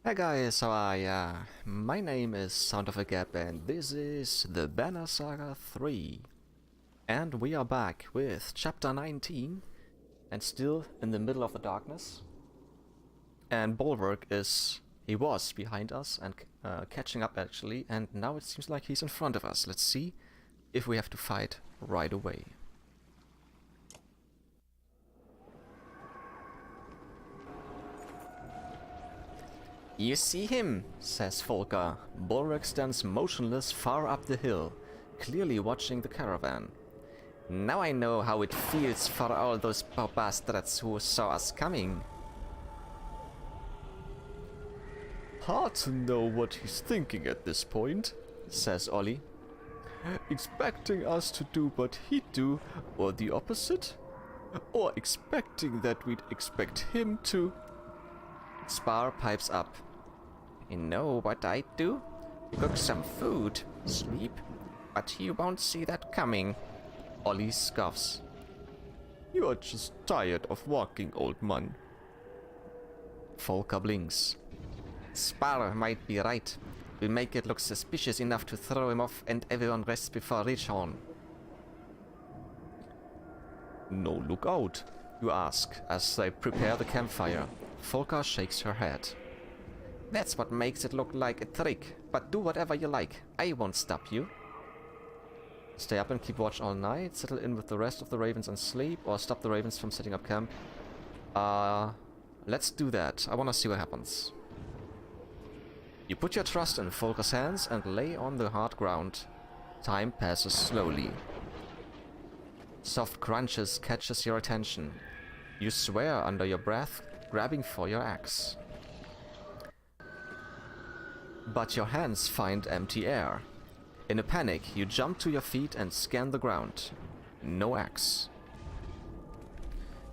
Hey guys, how are ya? My name is Sound of a Gap and this is the Banner Saga 3. And we are back with chapter 19 and still in the middle of the darkness. And he was behind us and catching up actually, and now it seems like he's in front of us. Let's see if we have to fight right away. You see him, says Volker. Bulwark stands motionless far up the hill, clearly watching the caravan. Now I know how it feels for all those poor bastards who saw us coming. Hard to know what he's thinking at this point, says Ollie. Expecting us to do what he'd do, or the opposite? Or expecting that we'd expect him to... Spar pipes up. You know what I'd do? Cook some food, sleep, but you won't see that coming. Ollie scoffs. You are just tired of walking, old man. Volker blinks. Spar might be right. We'll make it look suspicious enough to throw him off and everyone rests before Ridgehorn. No look out, you ask, as they prepare the campfire. Volker shakes her head. That's what makes it look like a trick, but do whatever you like. I won't stop you. Stay up and keep watch all night, settle in with the rest of the ravens and sleep, or stop the ravens from setting up camp. Let's do that. I wanna see what happens. You put your trust in Volker's hands and lay on the hard ground. Time passes slowly. Soft crunches catches your attention. You swear under your breath, grabbing for your axe. But your hands find empty air. In a panic, you jump to your feet and scan the ground. No axe.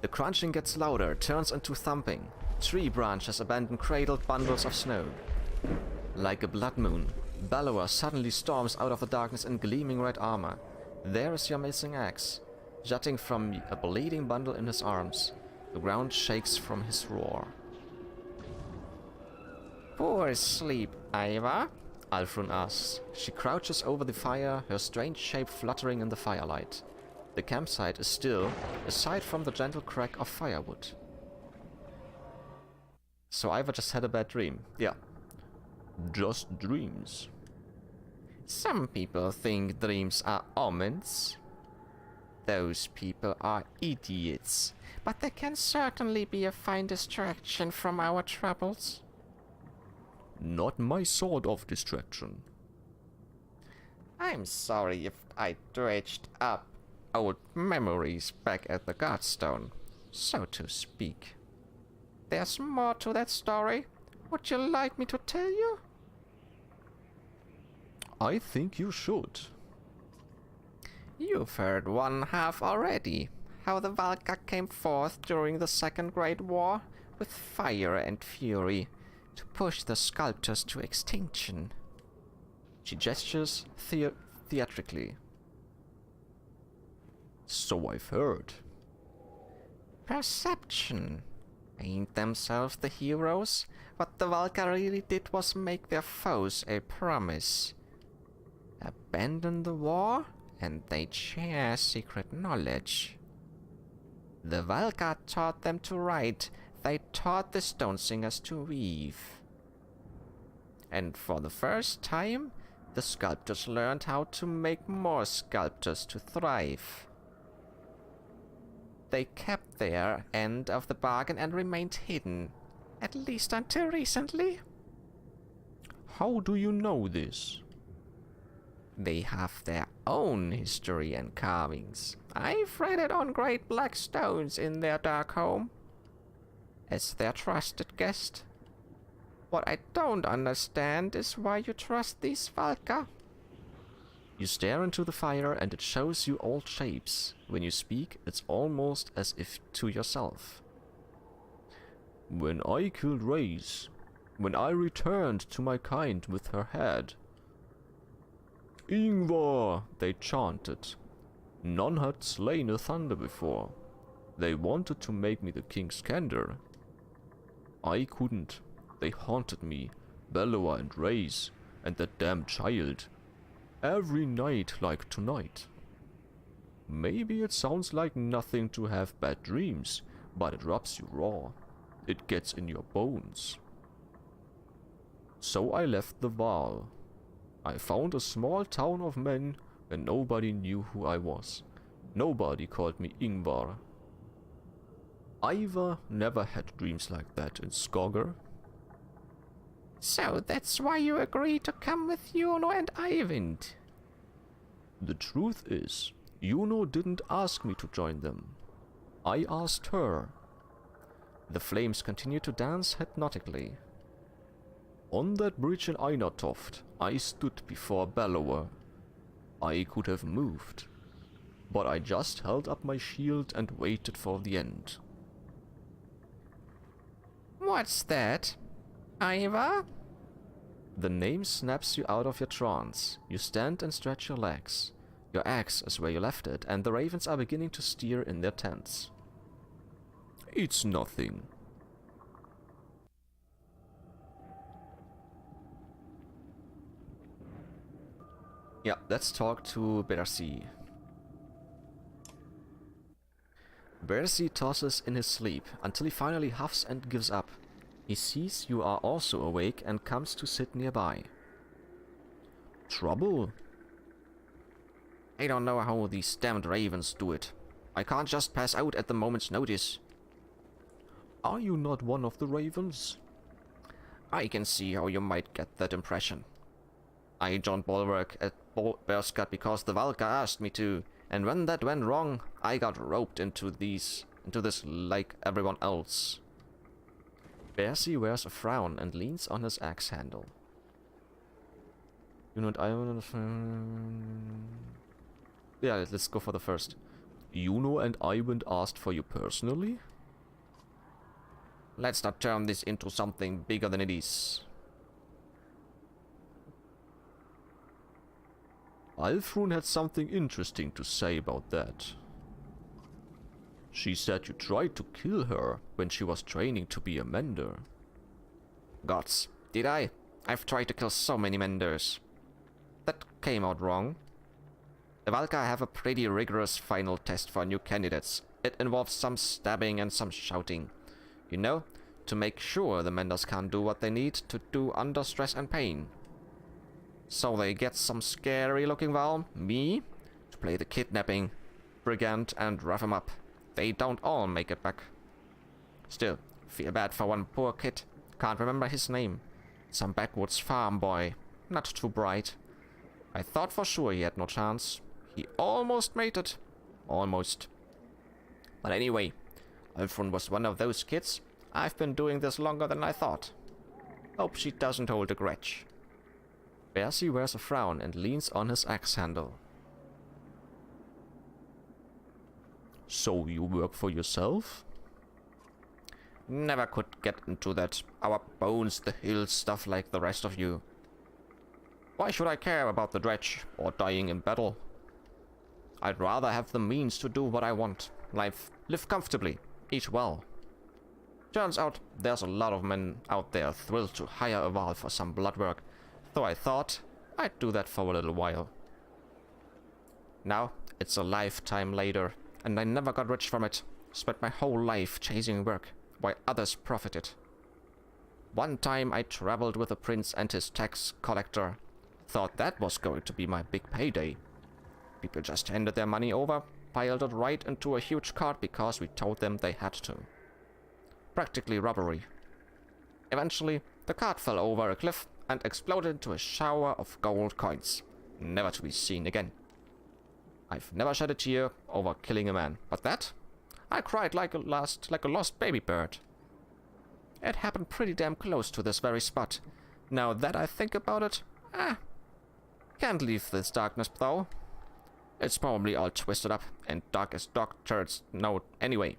The crunching gets louder, turns into thumping. Tree branches abandon cradled bundles of snow. Like a blood moon, Bellower suddenly storms out of the darkness in gleaming red armor. There is your missing axe, jutting from a bleeding bundle in his arms. The ground shakes from his roar. Poor sleep, Iva? Alfrun asks. She crouches over the fire, her strange shape fluttering in the firelight. The campsite is still, aside from the gentle crack of firewood. So Iva just had a bad dream. Yeah. Just dreams. Some people think dreams are omens. Those people are idiots. But they can certainly be a fine distraction from our troubles. Not my sort of distraction. I'm sorry if I dredged up old memories back at the Guardstone, so to speak. There's more to that story. Would you like me to tell you? I think you should. You've heard one half already. How the Valka came forth during the Second Great War with fire and fury to push the sculptors to extinction. She gestures theatrically. So I've heard. Perception. Ain't themselves the heroes? What the Valka really did was make their foes a promise. Abandon the war, and they'd share secret knowledge. The Valka taught them to write. They taught the stone singers to weave. And for the first time, the sculptors learned how to make more sculptors to thrive. They kept their end of the bargain and remained hidden, at least until recently. How do you know this? They have their own history and carvings. I've read it on great black stones in their dark home. As their trusted guest. What I don't understand is why you trust these Valka. You stare into the fire and it shows you old shapes. When you speak, it's almost as if to yourself. When I killed Raze, when I returned to my kind with her head. Ingvar, they chanted. None had slain a thunder before. They wanted to make me the king's Kender. I couldn't. They haunted me, Bellower and Race, and that damn child. Every night like tonight. Maybe it sounds like nothing to have bad dreams, but it rubs you raw. It gets in your bones. So I left the Vaal. I found a small town of men where nobody knew who I was. Nobody called me Ingvar. Ivar never had dreams like that in Skogr. So that's why you agreed to come with Juno and Eyvind. The truth is, Juno didn't ask me to join them. I asked her. The flames continued to dance hypnotically. On that bridge in Einartoft, I stood before Bellower. I could have moved, but I just held up my shield and waited for the end. What's that? Ivar? The name snaps you out of your trance. You stand and stretch your legs. Your axe is where you left it, and the ravens are beginning to stir in their tents. It's nothing. Yeah, let's talk to Bersi. Bersi tosses in his sleep until he finally huffs and gives up. He sees you are also awake and comes to sit nearby. Trouble? I don't know how these damned ravens do it. I can't just pass out at the moment's notice. Are you not one of the ravens? I can see how you might get that impression. I joined Bulwark at Berskat because the Valka asked me to, and when that went wrong, I got roped into this like everyone else. Bersi wears a frown and leans on his axe handle. You know what I want to... Yeah, let's go for the first. Juno and Eyvind asked for you personally? Let's not turn this into something bigger than it is. Alfrun had something interesting to say about that. She said you tried to kill her when she was training to be a mender. Gods, did I? I've tried to kill so many menders. That came out wrong. The Valka have a pretty rigorous final test for new candidates. It involves some stabbing and some shouting. You know, to make sure the menders can't do what they need to do under stress and pain. So they get some scary looking Val, me, to play the kidnapping, brigand and rough him up. They don't all make it back. Still, feel bad for one poor kid. Can't remember his name. Some backwoods farm boy. Not too bright. I thought for sure he had no chance. He almost made it. Almost. But anyway, Alfrun was one of those kids. I've been doing this longer than I thought. Hope she doesn't hold a grudge. Bersi wears a frown and leans on his axe handle. So you work for yourself? Never could get into that our bones the hill stuff like the rest of you. Why should I care about the dredge or dying in battle? I'd rather have the means to do what I want. Live comfortably, eat well. Turns out there's a lot of men out there thrilled to hire a Val for some blood work, though I thought I'd do that for a little while. Now it's a lifetime later, and I never got rich from it. Spent my whole life chasing work, while others profited. One time I traveled with a prince and his tax collector. Thought that was going to be my big payday. People just handed their money over, piled it right into a huge cart because we told them they had to. Practically robbery. Eventually, the cart fell over a cliff and exploded into a shower of gold coins, never to be seen again. I've never shed a tear over killing a man, but that? I cried like a lost baby bird. It happened pretty damn close to this very spot. Now that I think about it, can't leave this darkness though. It's probably all twisted up and dark as dog turds know anyway.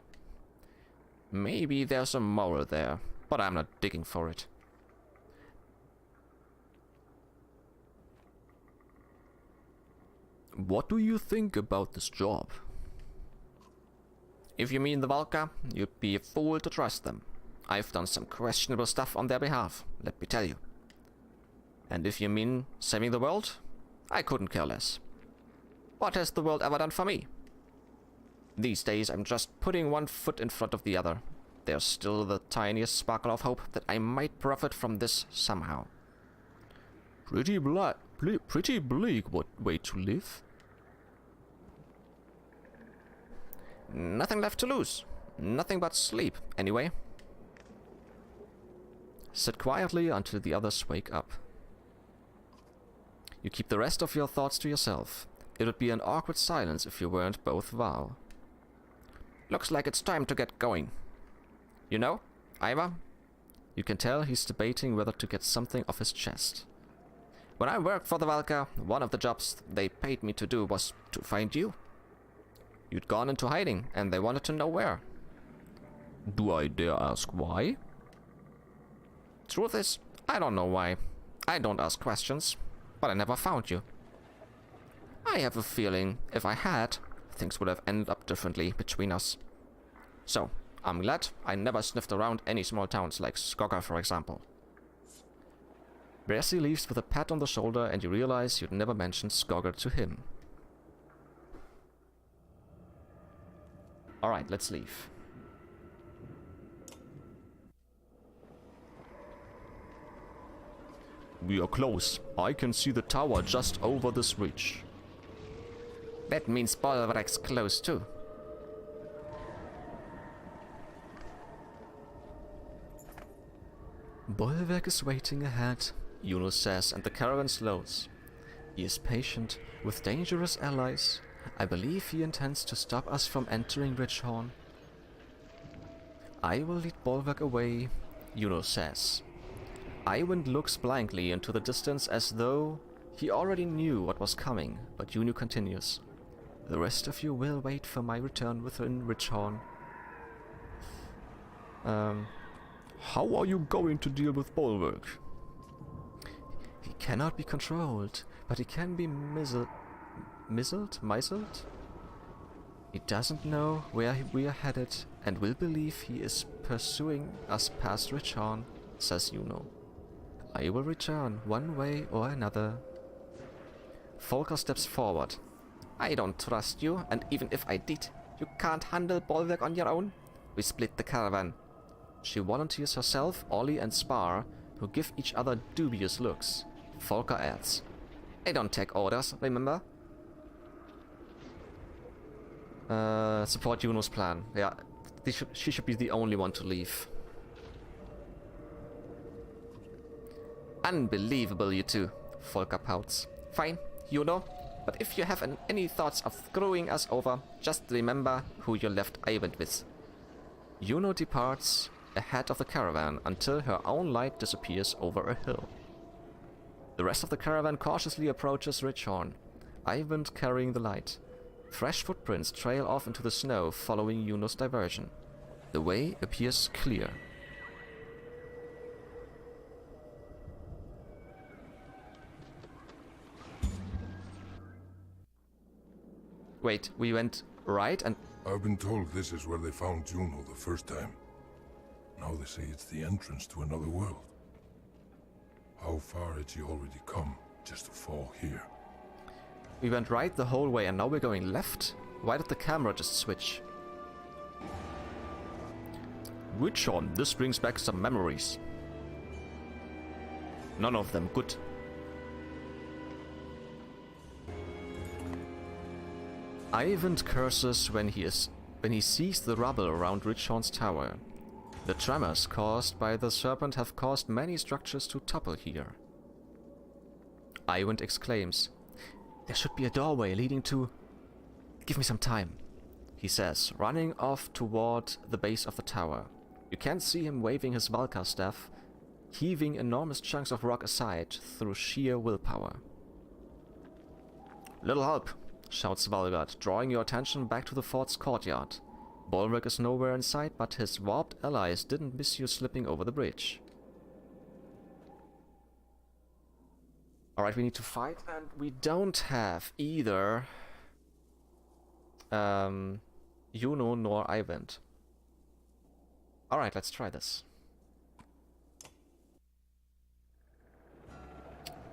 Maybe there's a moral there, but I'm not digging for it. What do you think about this job? If you mean the Valka, you'd be a fool to trust them. I've done some questionable stuff on their behalf, let me tell you. And if you mean saving the world, I couldn't care less. What has the world ever done for me? These days I'm just putting one foot in front of the other. There's still the tiniest sparkle of hope that I might profit from this somehow. Pretty bleak way to live. Nothing left to lose. Nothing but sleep, anyway. Sit quietly until the others wake up. You keep the rest of your thoughts to yourself. It would be an awkward silence if you weren't both Val. Looks like it's time to get going. You know, Ivar? You can tell he's debating whether to get something off his chest. When I worked for the Valka, one of the jobs they paid me to do was to find you. You'd gone into hiding, and they wanted to know where. Do I dare ask why? Truth is, I don't know why. I don't ask questions, but I never found you. I have a feeling if I had, things would have ended up differently between us. So, I'm glad I never sniffed around any small towns like Skogga, for example. Bersi leaves with a pat on the shoulder, and you realize you'd never mentioned Skogga to him. Alright, let's leave. We are close. I can see the tower just over this ridge. That means Bolverk's close too. Bolverk is waiting ahead, Yunus says, and the caravan slows. He is patient, with dangerous allies. I believe he intends to stop us from entering Ridgehorn. I will lead Bolverk away, Yunus says. Eyvind looks blankly into the distance as though he already knew what was coming, but Yunu continues. The rest of you will wait for my return within Ridgehorn. How are you going to deal with Bolverk? He cannot be controlled, but he can be misled? He doesn't know where we are headed and will believe he is pursuing us past Ridgehorn, says Yuno. I will return one way or another. Volker steps forward. I don't trust you, and even if I did, you can't handle Bolverk on your own. We split the caravan. She volunteers herself, Ollie and Spar, who give each other dubious looks. Volker adds. I don't take orders, remember? Support Juno's plan. Yeah, she should be the only one to leave. Unbelievable, you two, Volker pouts. Fine, Juno, but if you have any thoughts of screwing us over, just remember who you left Eyvind with. Juno departs ahead of the caravan until her own light disappears over a hill. The rest of the caravan cautiously approaches Ridgehorn, Eyvind carrying the light. Fresh footprints trail off into the snow following Juno's diversion. The way appears clear. Wait, we went right and... I've been told this is where they found Juno the first time. Now they say it's the entrance to another world. How far had she already come just to fall here? We went right the whole way and now we're going left? Why did the camera just switch? Ridgehorn, this brings back some memories. None of them good. Eyvind curses when he sees the rubble around Ridgehorn's tower. The tremors caused by the serpent have caused many structures to topple here. Eyvind exclaims, "There should be a doorway leading to... Give me some time," he says, running off toward the base of the tower. You can see him waving his Valka staff, heaving enormous chunks of rock aside through sheer willpower. "Little help," shouts Valgard, drawing your attention back to the fort's courtyard. Bolverk is nowhere in sight, but his warped allies didn't miss you slipping over the bridge. Alright, we need to fight, and we don't have either Juno nor Eyvind. Alright, let's try this.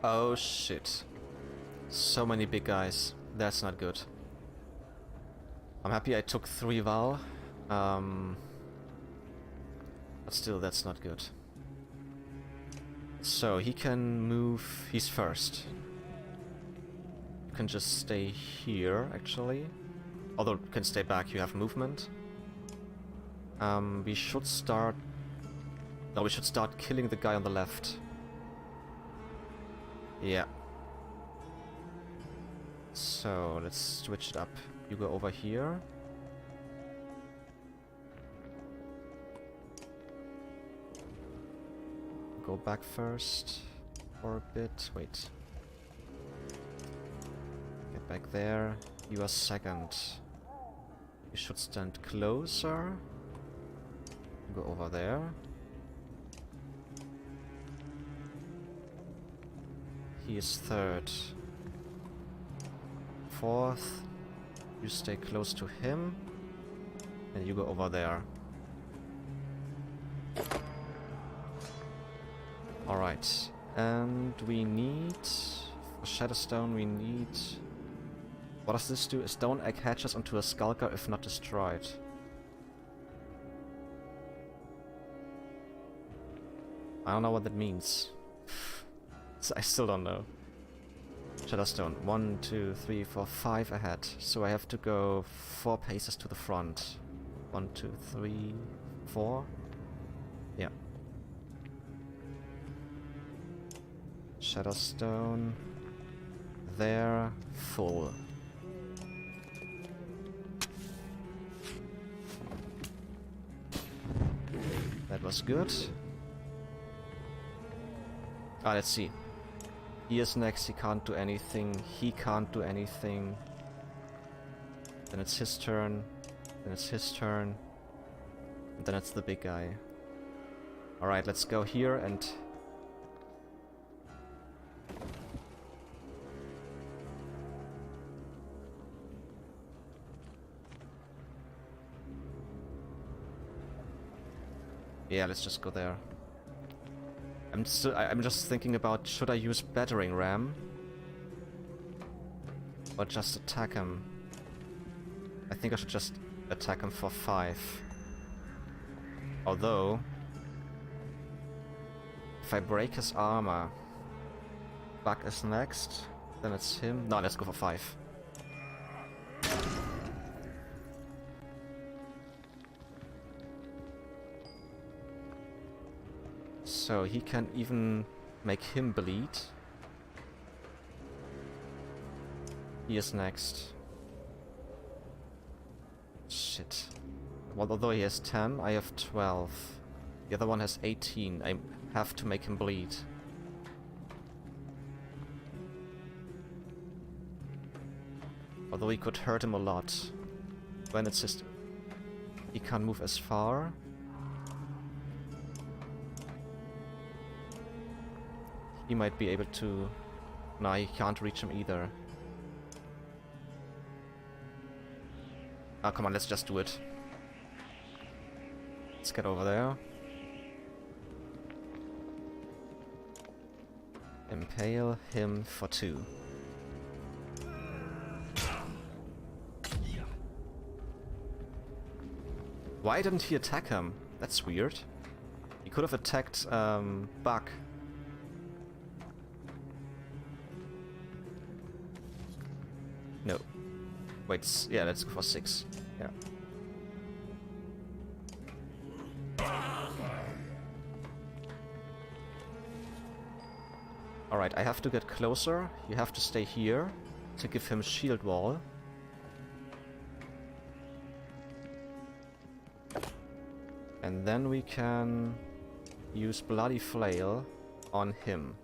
Oh shit. So many big guys. That's not good. I'm happy I took 3 Val. But still, that's not good. So, he can move... He's first. You can just stay here, actually. Although, you can stay back, you have movement. We should start... No, we should start killing the guy on the left. Yeah. So, let's switch it up. You go over here. Go back first for a bit. Wait. Get back there. You are second. You should stand closer. Go over there. He is third. Fourth. You stay close to him. And you go over there. Alright. And we need... For Shadowstone we need... What does this do? A stone egg hatches onto a skulker if not destroyed. I don't know what that means. I still don't know. Shadowstone. 1, 2, 3, 4, 5 ahead. So I have to go 4 paces to the front. 1, 2, 3, 4. Yeah. Shadowstone. There. Full. That was good. Ah, let's see. He is next, he can't do anything. He can't do anything. Then it's his turn. Then it's his turn. And then it's the big guy. Alright, let's go here and... Yeah, let's just go there. I'm just thinking about, should I use battering ram? Or just attack him? I think I should just attack him for 5. Although... If I break his armor... Buck is next, then it's him. No, let's go for 5. So he can even make him bleed. He is next. Shit. Well, although he has 10, I have 12. The other one has 18. I have to make him bleed. Although he could hurt him a lot. When it's just... He can't move as far. He might be able to... No, he can't reach him either. Ah, come on, let's just do it. Let's get over there. Impale him for 2. Why didn't he attack him? That's weird. He could have attacked Buck. No. Wait, yeah, let's go for 6. Yeah. Alright, I have to get closer. You have to stay here to give him shield wall. And then we can use Bloody Flail on him.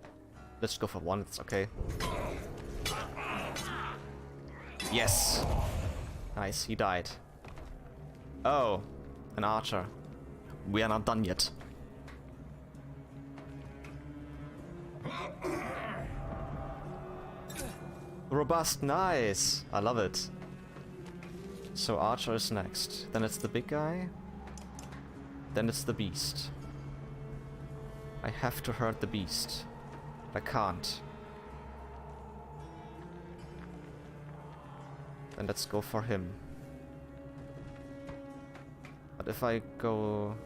Let's go for 1, it's okay. Yes! Nice, he died. Oh, an archer. We are not done yet. Robust, nice! I love it. So archer is next. Then it's the big guy. Then it's the beast. I have to hurt the beast. I can't. then let's go for him. But if I go...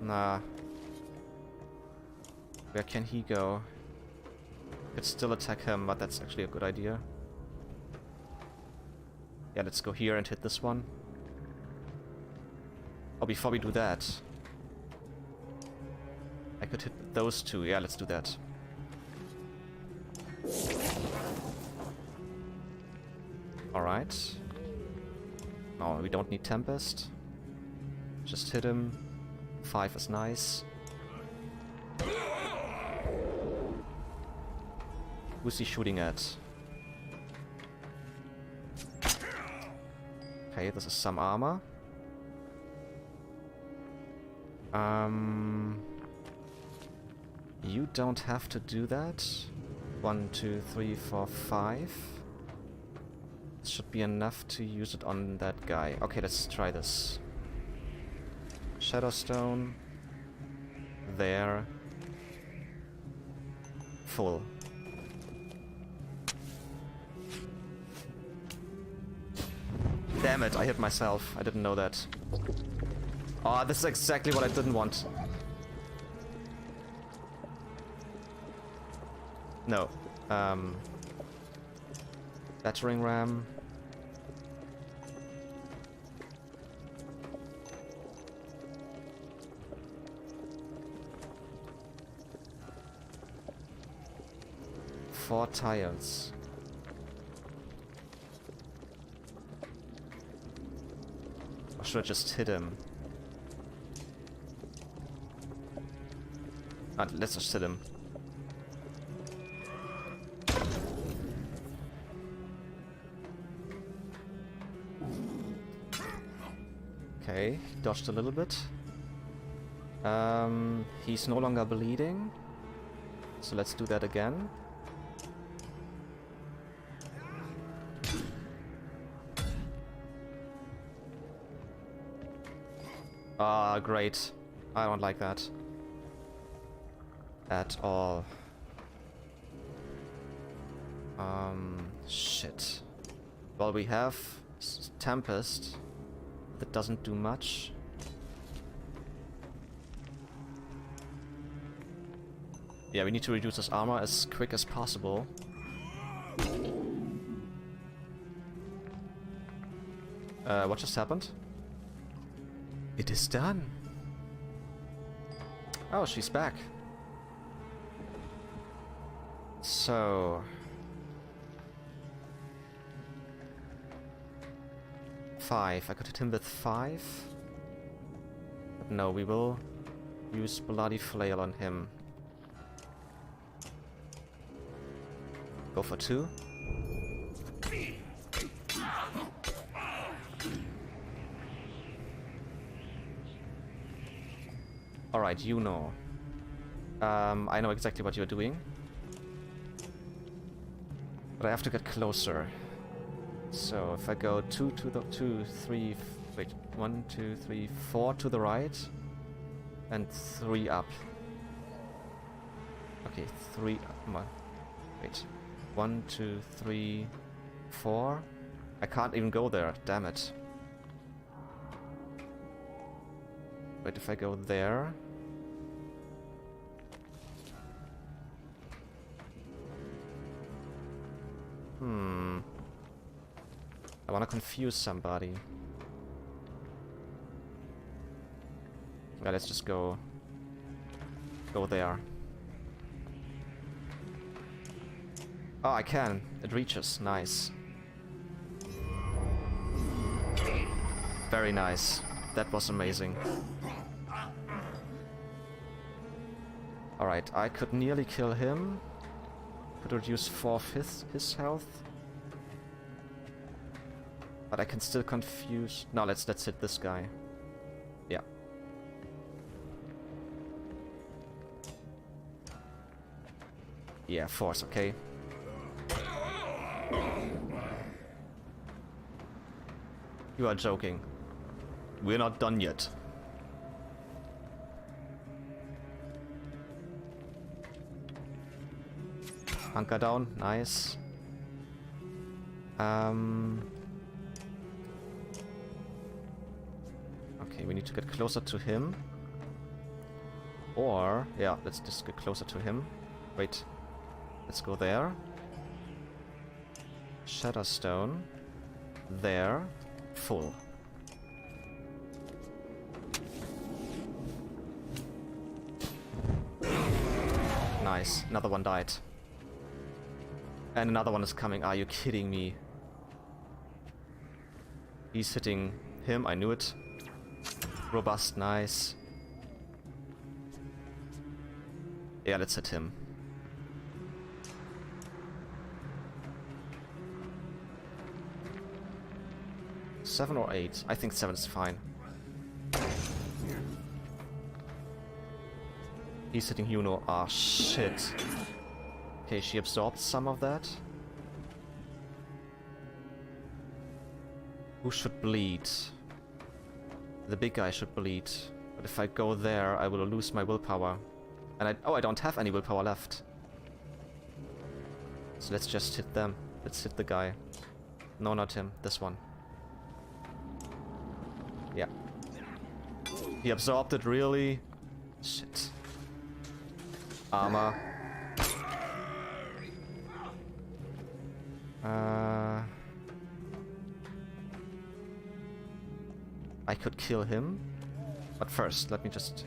Nah. Where can he go? Could still attack him, but that's actually a good idea. Yeah, let's go here and hit this one. Oh, before we do that... I could hit those two. Yeah, let's do that. Alright. No, we don't need Tempest. Just hit him. 5 is nice. Who's he shooting at? Okay, this is some armor. You don't have to do that. 1, 2, 3, 4, 5. This should be enough to use it on that guy. Okay, let's try this. Shadowstone. There. Full. Damn it, I hit myself. I didn't know that. Oh, this is exactly what I didn't want. No. Battering ram. Four tiles. Or should I just hit him? Let's just hit him. Okay, dodged a little bit. He's no longer bleeding. So let's do that again. Ah, great. I don't like that. At all. Shit. Well, we have Tempest. That doesn't do much. Yeah, we need to reduce his armor as quick as possible. What just happened? It is done. Oh, she's back. So... 5. I could hit him with 5. But no, we will use Bloody Flail on him. Go for 2. Alright, you know. I know exactly what you're doing. But I have to get closer. So if I go 2 to the 2, 3, wait, 1, 2, 3, 4 to the right, and 3 up. Okay, 3 up. Wait, 1, 2, 3, 4. I can't even go there. Damn it. Wait, if I go there. I wanna confuse somebody. Yeah, let's just go there. Oh, I can. It reaches. Nice. Very nice. That was amazing. Alright, I could nearly kill him. Could reduce 4 of his health. But I can still confuse... No, let's hit this guy. Yeah. Yeah, force, okay. You are joking. We're not done yet. Hunker down, nice. Okay, we need to get closer to him. Or, yeah, let's just get closer to him. Wait, let's go there. Shadowstone. There. Full. Nice, another one died. And another one is coming. Are you kidding me? He's hitting him, I knew it. Robust, nice. Yeah, let's hit him. Seven or 8? I think 7 is fine. He's hitting Juno. Ah, shit. Okay, she absorbed some of that. Who should bleed? The big guy should bleed. But if I go there, I will lose my willpower. And I don't have any willpower left. So let's just hit them. Let's hit the guy. No, not him. This one. Yeah. He absorbed it, really? Shit. Armor. I could kill him. But first, let me just...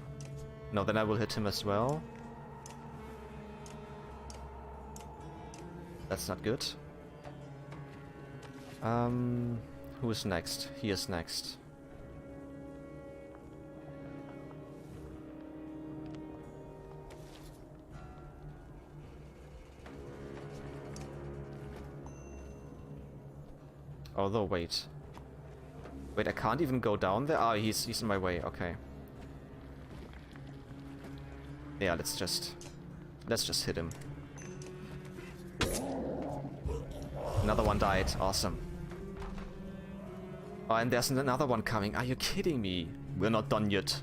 No, then I will hit him as well. That's not good. Who is next? He is next. Although, wait. Wait, I can't even go down there? Ah, he's in my way, okay. Yeah, let's just hit him. Another one died, awesome. Oh, and there's another one coming. Are you kidding me? We're not done yet.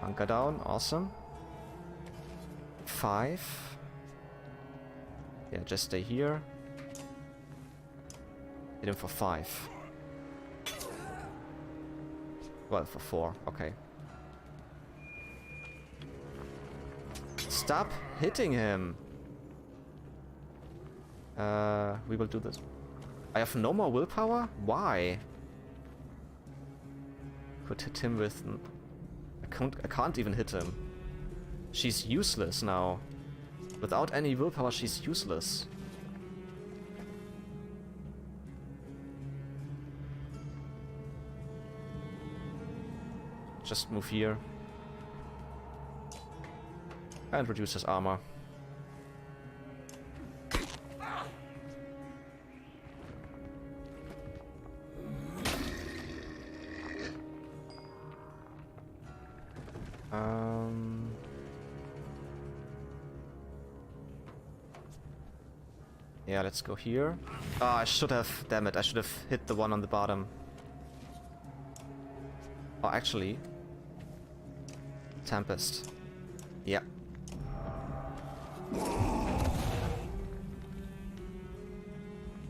Hunker down, awesome. 5. Yeah, just stay here. Hit him for 5. Well, for 4, okay. Stop hitting him! We will do this. I have no more willpower? Why? Could hit him with... I can't even hit him. She's useless now. Without any willpower, she's useless. Just move here. And reduce his armor. Yeah, let's go here. Ah, I should have... Damn it, I should have hit the one on the bottom. Oh, actually... Tempest. Yeah.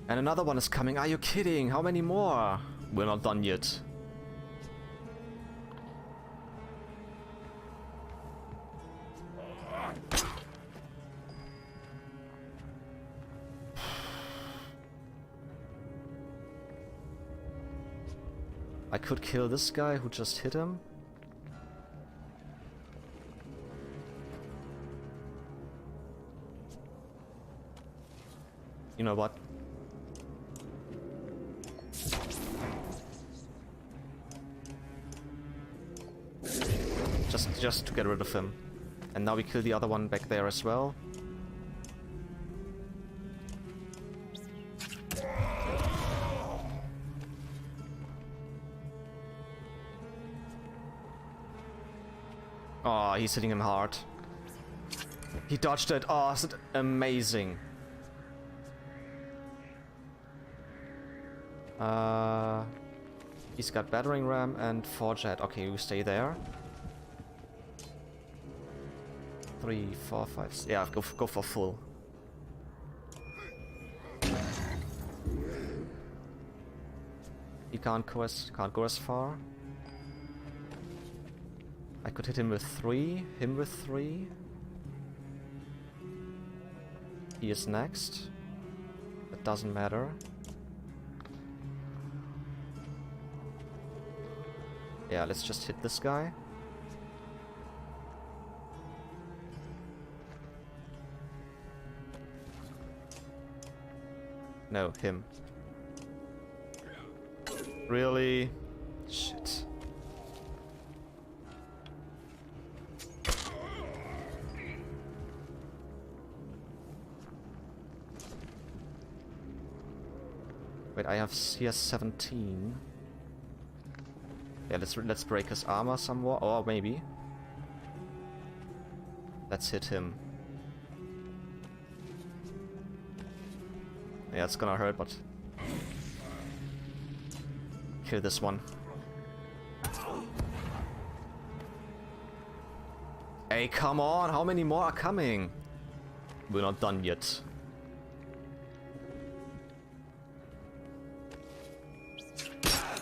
And another one is coming. Are you kidding? How many more? We're not done yet. I could kill this guy who just hit him. You know what? Just to get rid of him. And now we kill the other one back there as well. Oh, he's hitting him hard. He dodged it. Oh, is it amazing. He's got battering ram and 4 jet. Okay, you stay there. 3, 4, 5. Yeah, go for full. can't go as far. I could hit him with 3, him with 3. He is next. It doesn't matter. Yeah, let's just hit this guy. No, him. Really? Shit. Wait, he has 17. Yeah, let's break his armor some more, or maybe. Let's hit him. Yeah, it's gonna hurt, but kill this one. Hey, come on! How many more are coming? We're not done yet.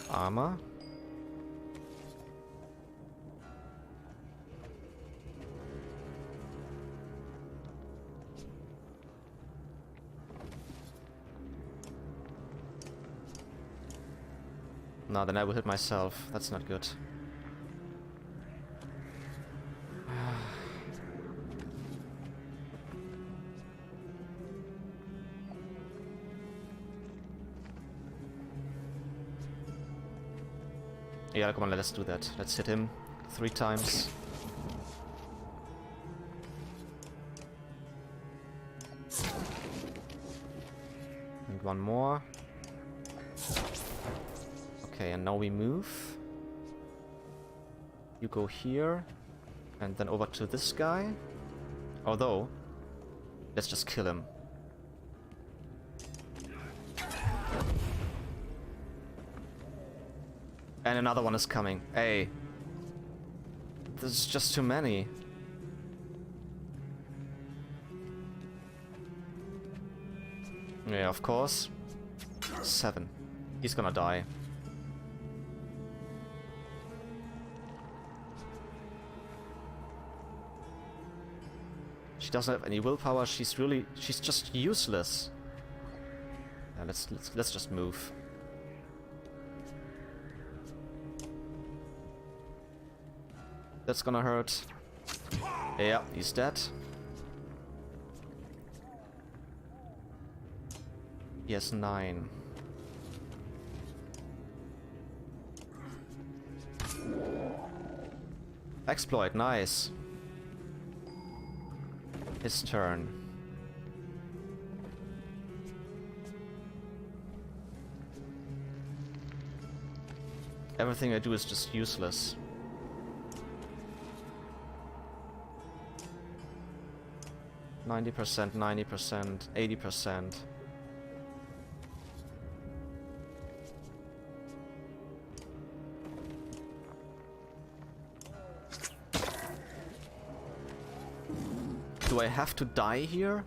Armor. No, then I will hit myself. That's not good. Yeah, come on, let's do that. Let's hit him 3 times. And one more. Okay, and now we move. You go here, and then over to this guy. Although, let's just kill him. And another one is coming. Hey. This is just too many. Yeah, of course. 7. He's gonna die. She doesn't have any willpower. She's just useless. Yeah, let's just move. That's gonna hurt. Yeah, he's dead. He has 9. Exploit, nice. His turn. Everything I do is just useless. %, 90%, 80%. Do I have to die here?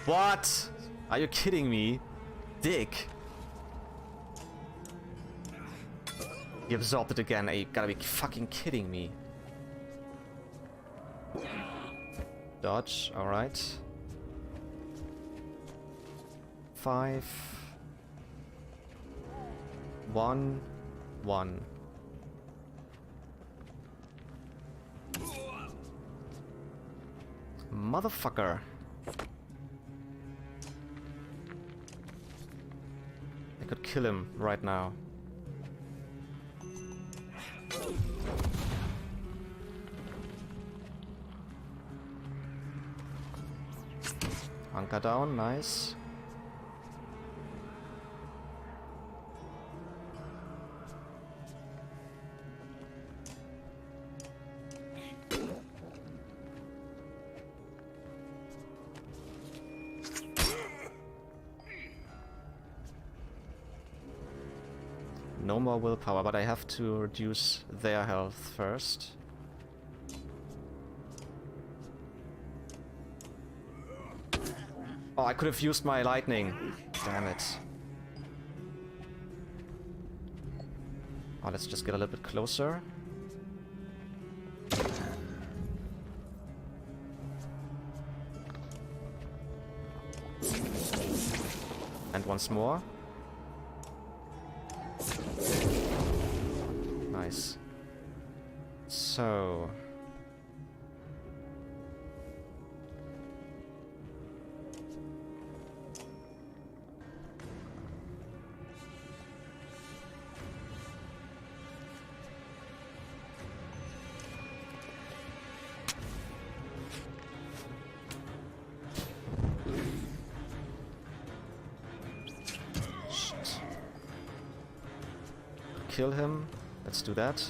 What? Are you kidding me? Dick. You absorbed it again. You gotta be fucking kidding me. Dodge, alright. 5. 1. 1. Motherfucker. I could kill him right now. Anchor down, nice. No more willpower, but I have to reduce their health first. Oh, I could have used my lightning. Damn it. Oh, let's just get a little bit closer. And once more. Nice. So... kill him. Let's do that.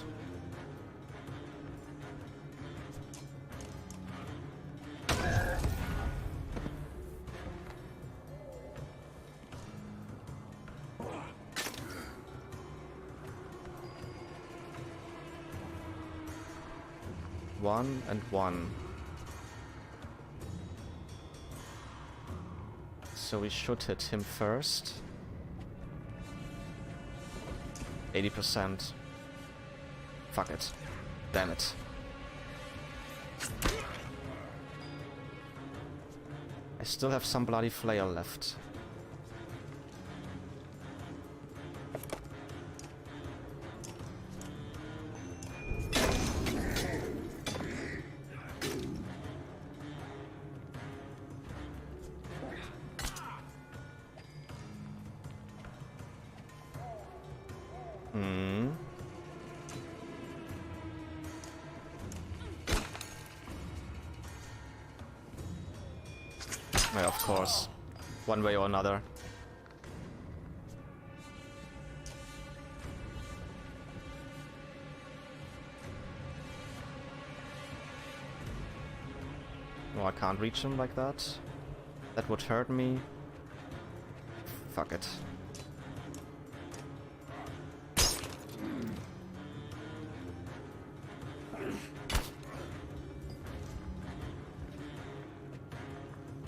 One and one. So we should hit him first. 80%. Fuck it. Damn it. I still have some bloody flail left. Yeah, of course. One way or another. No, I can't reach him like that. That would hurt me. Fuck it.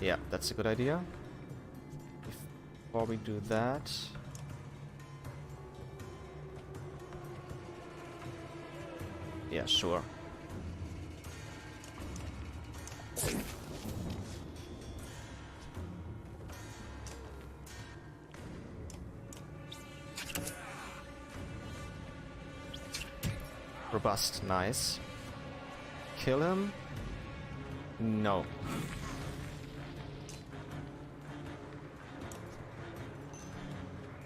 Yeah, that's a good idea. Before we do that... Yeah, sure. Robust, nice. Kill him? No.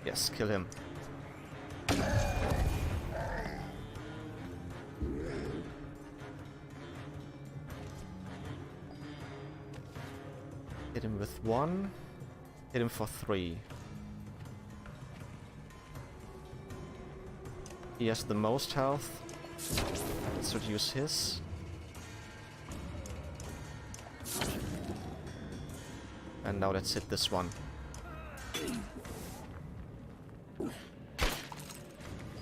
Yes, kill him. Hit him with 1. Hit him for 3. He has the most health. Let's reduce his. And now let's hit this one.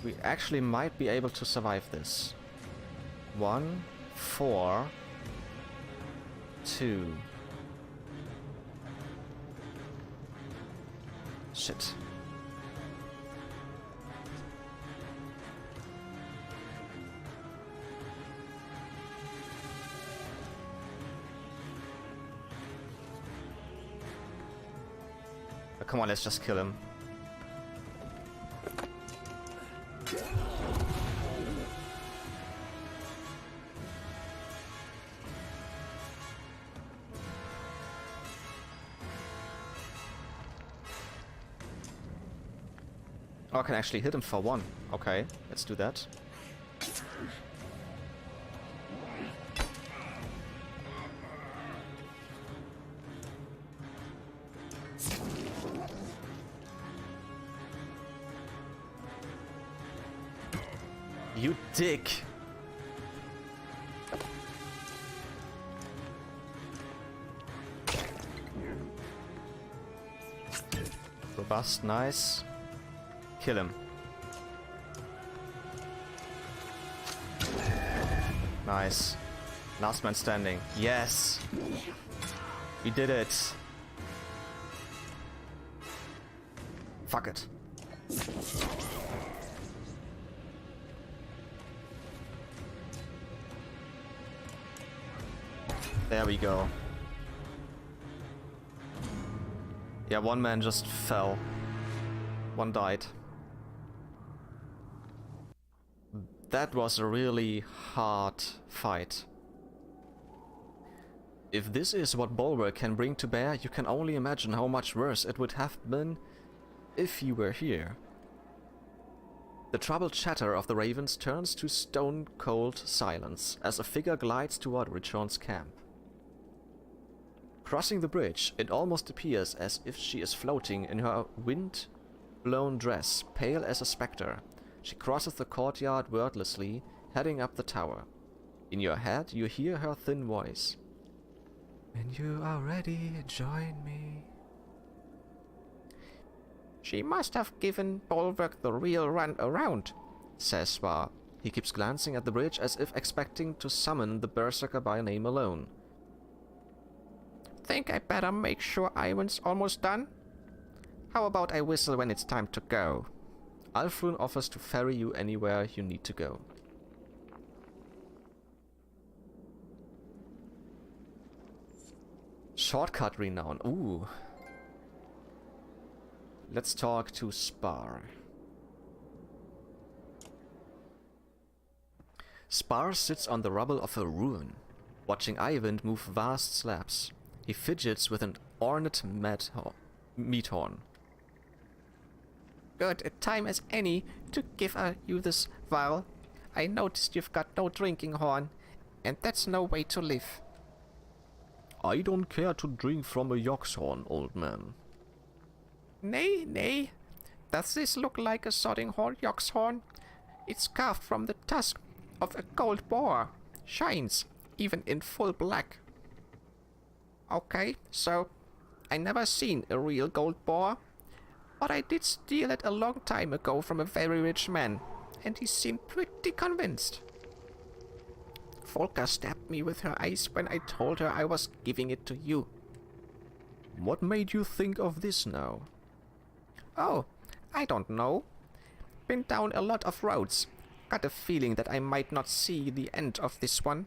We actually might be able to survive this. 1, 4, 2. Shit. Oh, come on, let's just kill him. Oh, I can actually hit him for 1. Okay, let's do that. You dick! Robust, nice. Kill him. Nice. Last man standing. Yes! We did it! Fuck it. There we go. Yeah, one man just fell. One died. That was a really hard fight. If this is what Bulwark can bring to bear, you can only imagine how much worse it would have been if you were here. The troubled chatter of the ravens turns to stone-cold silence as a figure glides toward Ridgehorn's camp. Crossing the bridge, it almost appears as if she is floating in her wind-blown dress, pale as a spectre. She crosses the courtyard wordlessly, heading up the tower. In your head, you hear her thin voice. "When you are ready, join me." "She must have given Bulwark the real run around," says Svar. He keeps glancing at the bridge as if expecting to summon the berserker by name alone. "Think I better make sure Ivan's almost done? How about I whistle when it's time to go?" Alfrun offers to ferry you anywhere you need to go. Shortcut renown. Ooh. Let's talk to Spar. Spar sits on the rubble of a ruin, watching Ivan move vast slabs. He fidgets with an ornate meat horn. "Good a time as any to give you this vial. I noticed you've got no drinking horn, and that's no way to live." I don't care to drink from a yok's horn, old man. "Nay, nay. Does this look like a sodding horn, yok's horn? It's carved from the tusk of a gold boar. Shines, even in full black." "Okay, so I never seen a real gold boar, but I did steal it a long time ago from a very rich man, and he seemed pretty convinced. Volker stabbed me with her eyes when I told her I was giving it to you." What made you think of this now? "Oh, I don't know. Been down a lot of roads. Got a feeling that I might not see the end of this one.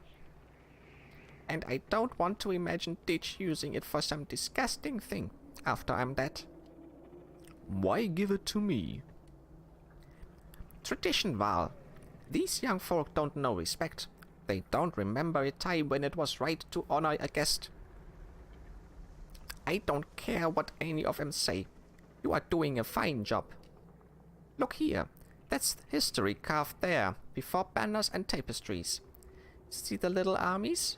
And I don't want to imagine Ditch using it for some disgusting thing after I'm dead." Why give it to me? "Tradition, Val. These young folk don't know respect. They don't remember a time when it was right to honor a guest. I don't care what any of them say. You are doing a fine job. Look here. That's history carved there, before banners and tapestries. See the little armies?"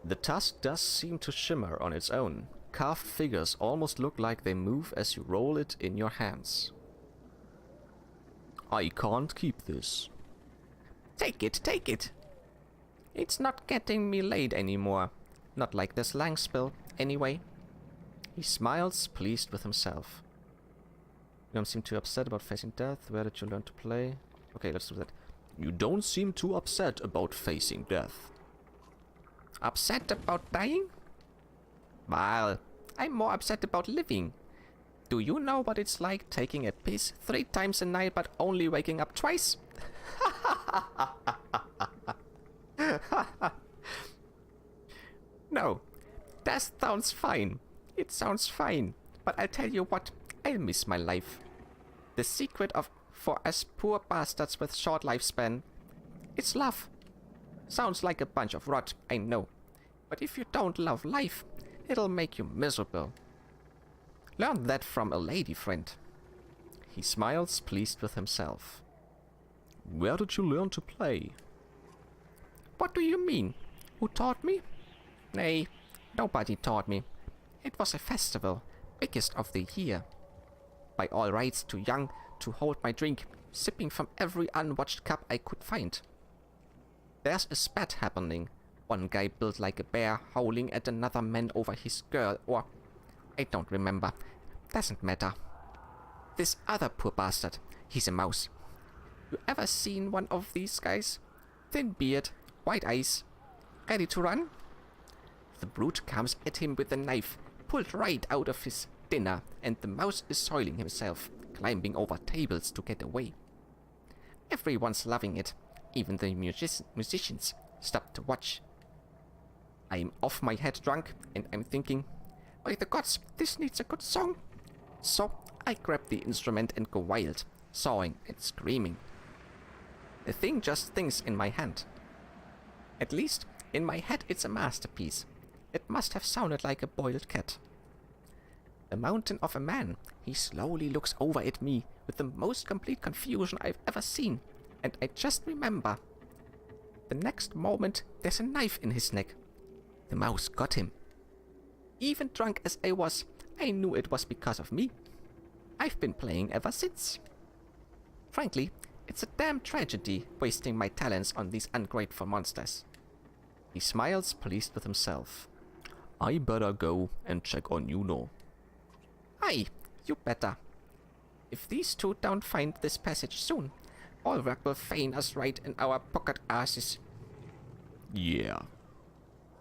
The tusk does seem to shimmer on its own. Carved figures almost look like they move as you roll it in your hands. I can't keep this. Take it, take it. It's not getting me laid anymore. Not like this lang spill, anyway." He smiles, pleased with himself. "You don't seem too upset about facing death. Where did you learn to play?" Okay, let's do that. You don't seem too upset about facing death. Upset about dying? Well, I'm more upset about living. Do you know what it's like taking a piss 3 times a night but only waking up twice? No, that sounds fine. It sounds fine. But I'll tell you what, I'll miss my life. The secret for us poor bastards with short lifespan, it's love. Sounds like a bunch of rot, I know. But if you don't love life, it'll make you miserable. Learn that from a lady friend." He smiles, pleased with himself. Where did you learn to play? "What do you mean? Who taught me? Nay, nobody taught me. It was a festival, biggest of the year. By all rights too young to hold my drink, sipping from every unwatched cup I could find. There's a spat happening. One guy built like a bear, howling at another man over his girl, or... I don't remember. Doesn't matter. This other poor bastard, he's a mouse. You ever seen one of these guys? Thin beard, wide eyes. Ready to run? The brute comes at him with a knife, pulled right out of his dinner, and the mouse is soiling himself, climbing over tables to get away. Everyone's loving it. Even the musicians stop to watch. I'm off my head drunk, and I'm thinking, by the gods, this needs a good song. So I grab the instrument and go wild, sawing and screaming. The thing just thinks in my hand. At least, in my head it's a masterpiece. It must have sounded like a boiled cat. A mountain of a man, he slowly looks over at me with the most complete confusion I've ever seen, and I just remember. The next moment, there's a knife in his neck. The mouse got him. Even drunk as I was, I knew it was because of me. I've been playing ever since. Frankly, it's a damn tragedy wasting my talents on these ungrateful monsters. He smiles, pleased with himself. I better go and check on Juno. Aye, you better. If these two don't find this passage soon, Arberrang will feign us right in our pocket asses. Yeah.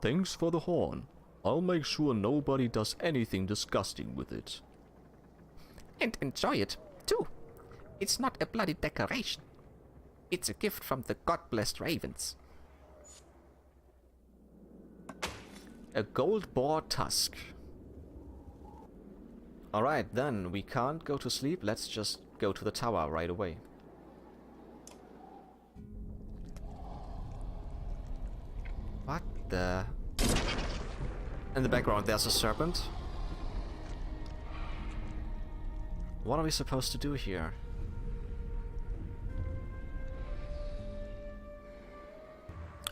Thanks for the horn. I'll make sure nobody does anything disgusting with it. And enjoy it, too. It's not a bloody decoration. It's a gift from the god-blessed ravens. A gold boar tusk. Alright, then, we can't go to sleep. Let's just go to the tower right away. What the... In the background there's a serpent. What are we supposed to do here?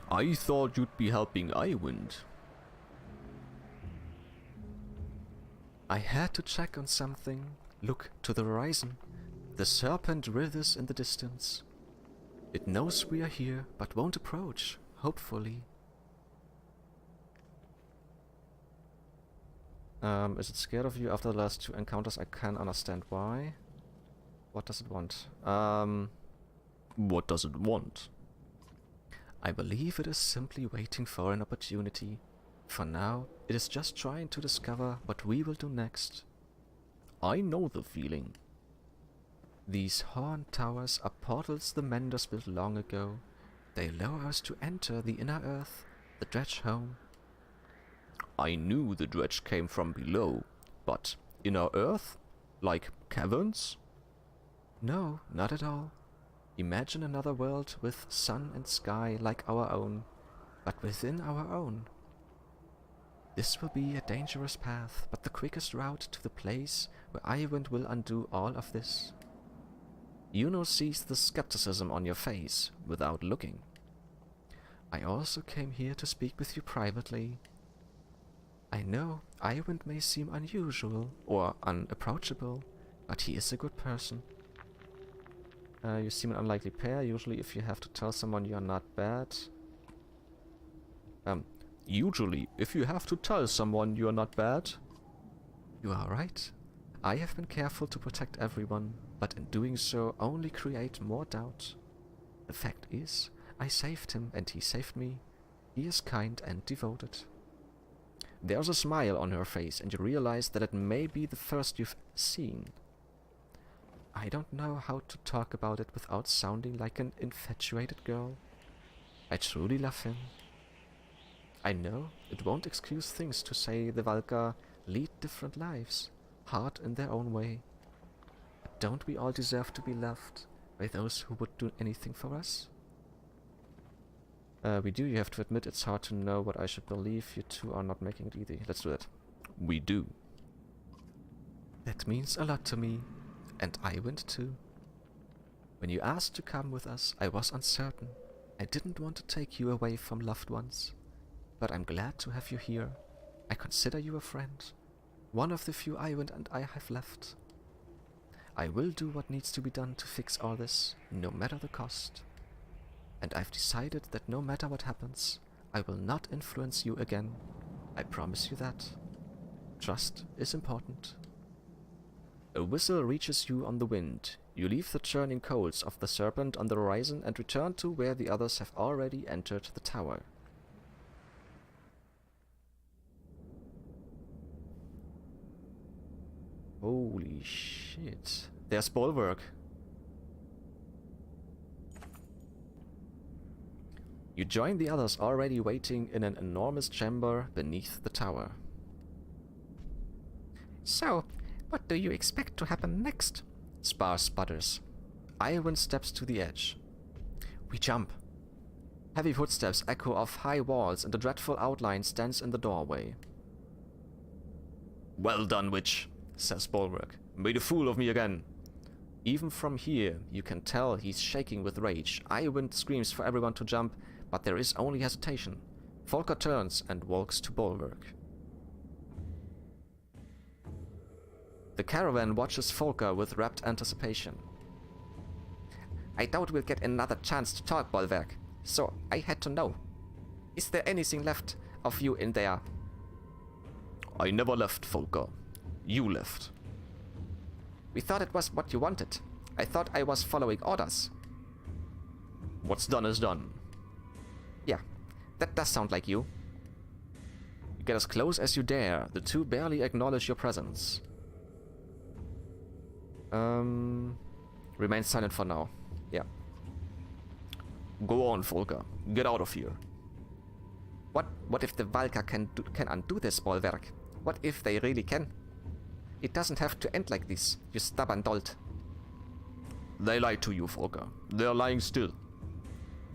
I thought you'd be helping Iwind. I had to check on something. Look to the horizon. The serpent writhers in the distance. It knows we are here, but won't approach, hopefully. Is it scared of you after the last two encounters? I can understand why. What does it want? What does it want? I believe it is simply waiting for an opportunity. For now, it is just trying to discover what we will do next. I know the feeling. These horn towers are portals the Menders built long ago. They allow us to enter the inner earth, the dredge home. I knew the dredge came from below, but inner earth? Like caverns? No, not at all. Imagine another world with sun and sky like our own, but within our own. This will be a dangerous path, but the quickest route to the place where Iwind will undo all of this. Juno sees the skepticism on your face without looking. I also came here to speak with you privately. I know Iwind may seem unusual or unapproachable, but he is a good person. You seem an unlikely pair. Usually if you have to tell someone you are not bad. Usually if you have to tell someone you are not bad. You are right. I have been careful to protect everyone, but in doing so only create more doubt. The fact is, I saved him and he saved me. He is kind and devoted. There's a smile on her face, and you realize that it may be the first you've seen. I don't know how to talk about it without sounding like an infatuated girl. I truly love him. I know it won't excuse things to say the Valka lead different lives, hard in their own way. But don't we all deserve to be loved by those who would do anything for us? We do. You have to admit it's hard to know what I should believe. You two are not making it easy. Let's do that. We do. That means a lot to me. And Iwind too. When you asked to come with us, I was uncertain. I didn't want to take you away from loved ones. But I'm glad to have you here. I consider you a friend. One of the few Iwind and I have left. I will do what needs to be done to fix all this, no matter the cost. And I've decided that no matter what happens, I will not influence you again. I promise you that. Trust is important. A whistle reaches you on the wind. You leave the churning coals of the serpent on the horizon and return to where the others have already entered the tower. Holy shit. There's Bulwark. You join the others already waiting in an enormous chamber beneath the tower. So, what do you expect to happen next? Spar sputters. Iwan steps to the edge. We jump. Heavy footsteps echo off high walls and a dreadful outline stands in the doorway. Well done, witch, says Bulwark. Made a fool of me again. Even from here, you can tell he's shaking with rage. Iwan screams for everyone to jump, but there is only hesitation. Volker turns and walks to Bulwark. The caravan watches Volker with rapt anticipation. I doubt we'll get another chance to talk, Bulwark, so I had to know. Is there anything left of you in there? I never left, Volker. You left. We thought it was what you wanted. I thought I was following orders. What's done is done. Yeah, that does sound like you. You get as close as you dare. The two barely acknowledge your presence. Remain silent for now. Yeah. Go on, Volker. Get out of here. What if the Valka can undo this, Bulwark? What if they really can? It doesn't have to end like this, you stubborn dolt. They lied to you, Volker. They're lying still.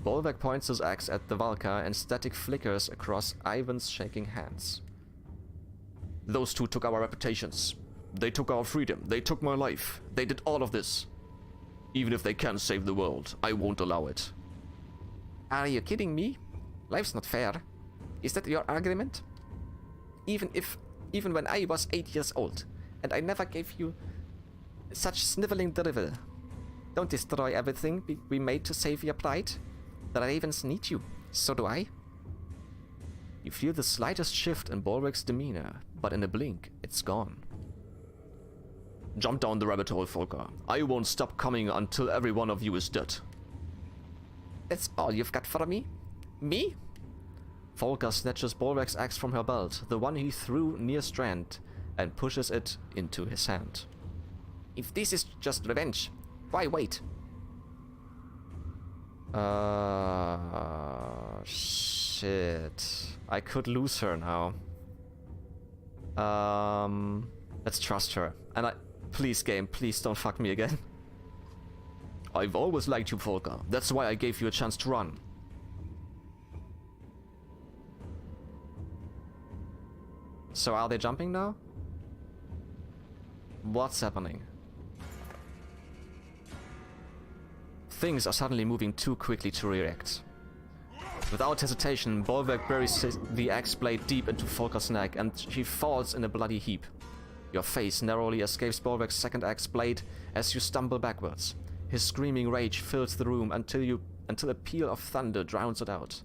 Bulwark points his axe at the Valka and static flickers across Ivan's shaking hands. Those two took our reputations. They took our freedom. They took my life. They did all of this. Even if they can save the world, I won't allow it. Are you kidding me? Life's not fair. Is that your argument? Even when I was 8 years old, and I never gave you such sniveling drivel. Don't destroy everything we made to save your pride. The ravens need you. So do I. You feel the slightest shift in Bulwark's demeanor, but in a blink, it's gone. Jump down the rabbit hole, Volker. I won't stop coming until every one of you is dead. That's all you've got for me? Me? Volker snatches Bulwark's axe from her belt, the one he threw near Strand, and pushes it into his hand. If this is just revenge, why wait? Shit. I could lose her now. Let's trust her. And please, game, please don't fuck me again. I've always liked you, Volker. That's why I gave you a chance to run. So are they jumping now? What's happening? Things are suddenly moving too quickly to react. Without hesitation, Bulwark buries the axe blade deep into Volker's neck and she falls in a bloody heap. Your face narrowly escapes Bulwark's second axe blade as you stumble backwards. His screaming rage fills the room until a peal of thunder drowns it out.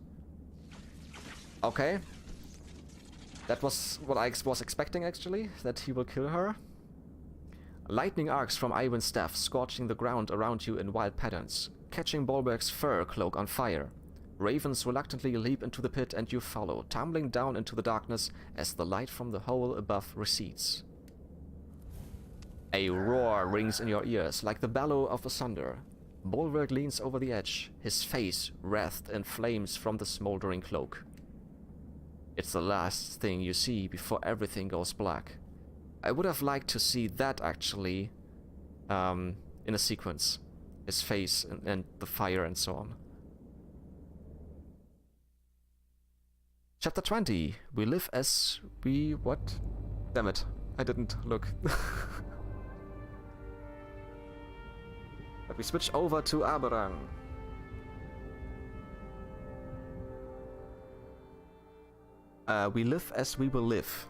Okay. That was what I was expecting, actually, that he will kill her. Lightning arcs from Ivan's staff, scorching the ground around you in wild patterns, catching Bulwark's fur cloak on fire. Ravens reluctantly leap into the pit and you follow, tumbling down into the darkness as the light from the hole above recedes. A roar rings in your ears, like the bellow of a thunder. Bulwark leans over the edge, his face wreathed in flames from the smoldering cloak. It's the last thing you see before everything goes black. I would have liked to see that actually in a sequence. His face and the fire and so on. Chapter 20. We live as we... what? Damn it. I didn't look. But we switch over to Arberrang. We live as we will live.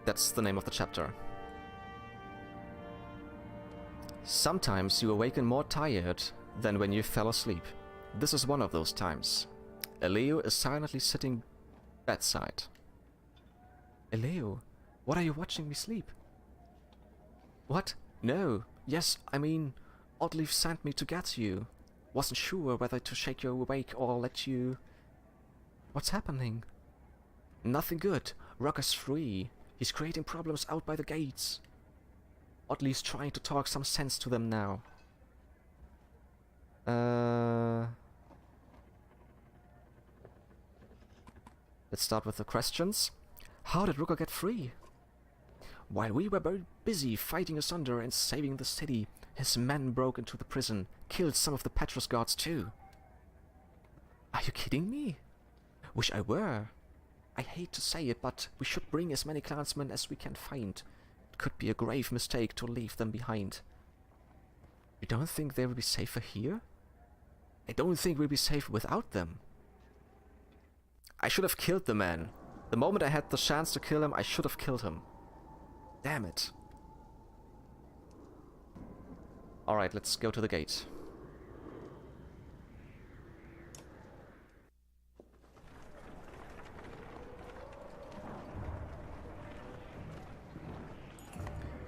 That's the name of the chapter. Sometimes you awaken more tired than when you fell asleep. This is one of those times. Eleo is silently sitting bedside. Eleo, what are you watching me sleep? What? No. Yes, I mean... Oddleif sent me to get you. Wasn't sure whether to shake you awake or let you... What's happening? Nothing good. Rocker's free. He's creating problems out by the gates. Oddleif's trying to talk some sense to them now. Let's start with the questions. How did Rooker get free? While we were very busy fighting asunder and saving the city, his men broke into the prison, killed some of the Petrus guards too. Are you kidding me? Wish I were. I hate to say it, but we should bring as many clansmen as we can find. It could be a grave mistake to leave them behind. You don't think they will be safer here? I don't think we'll be safe without them. I should have killed the man. The moment I had the chance to kill him, I should have killed him. Damn it. Alright, let's go to the gate.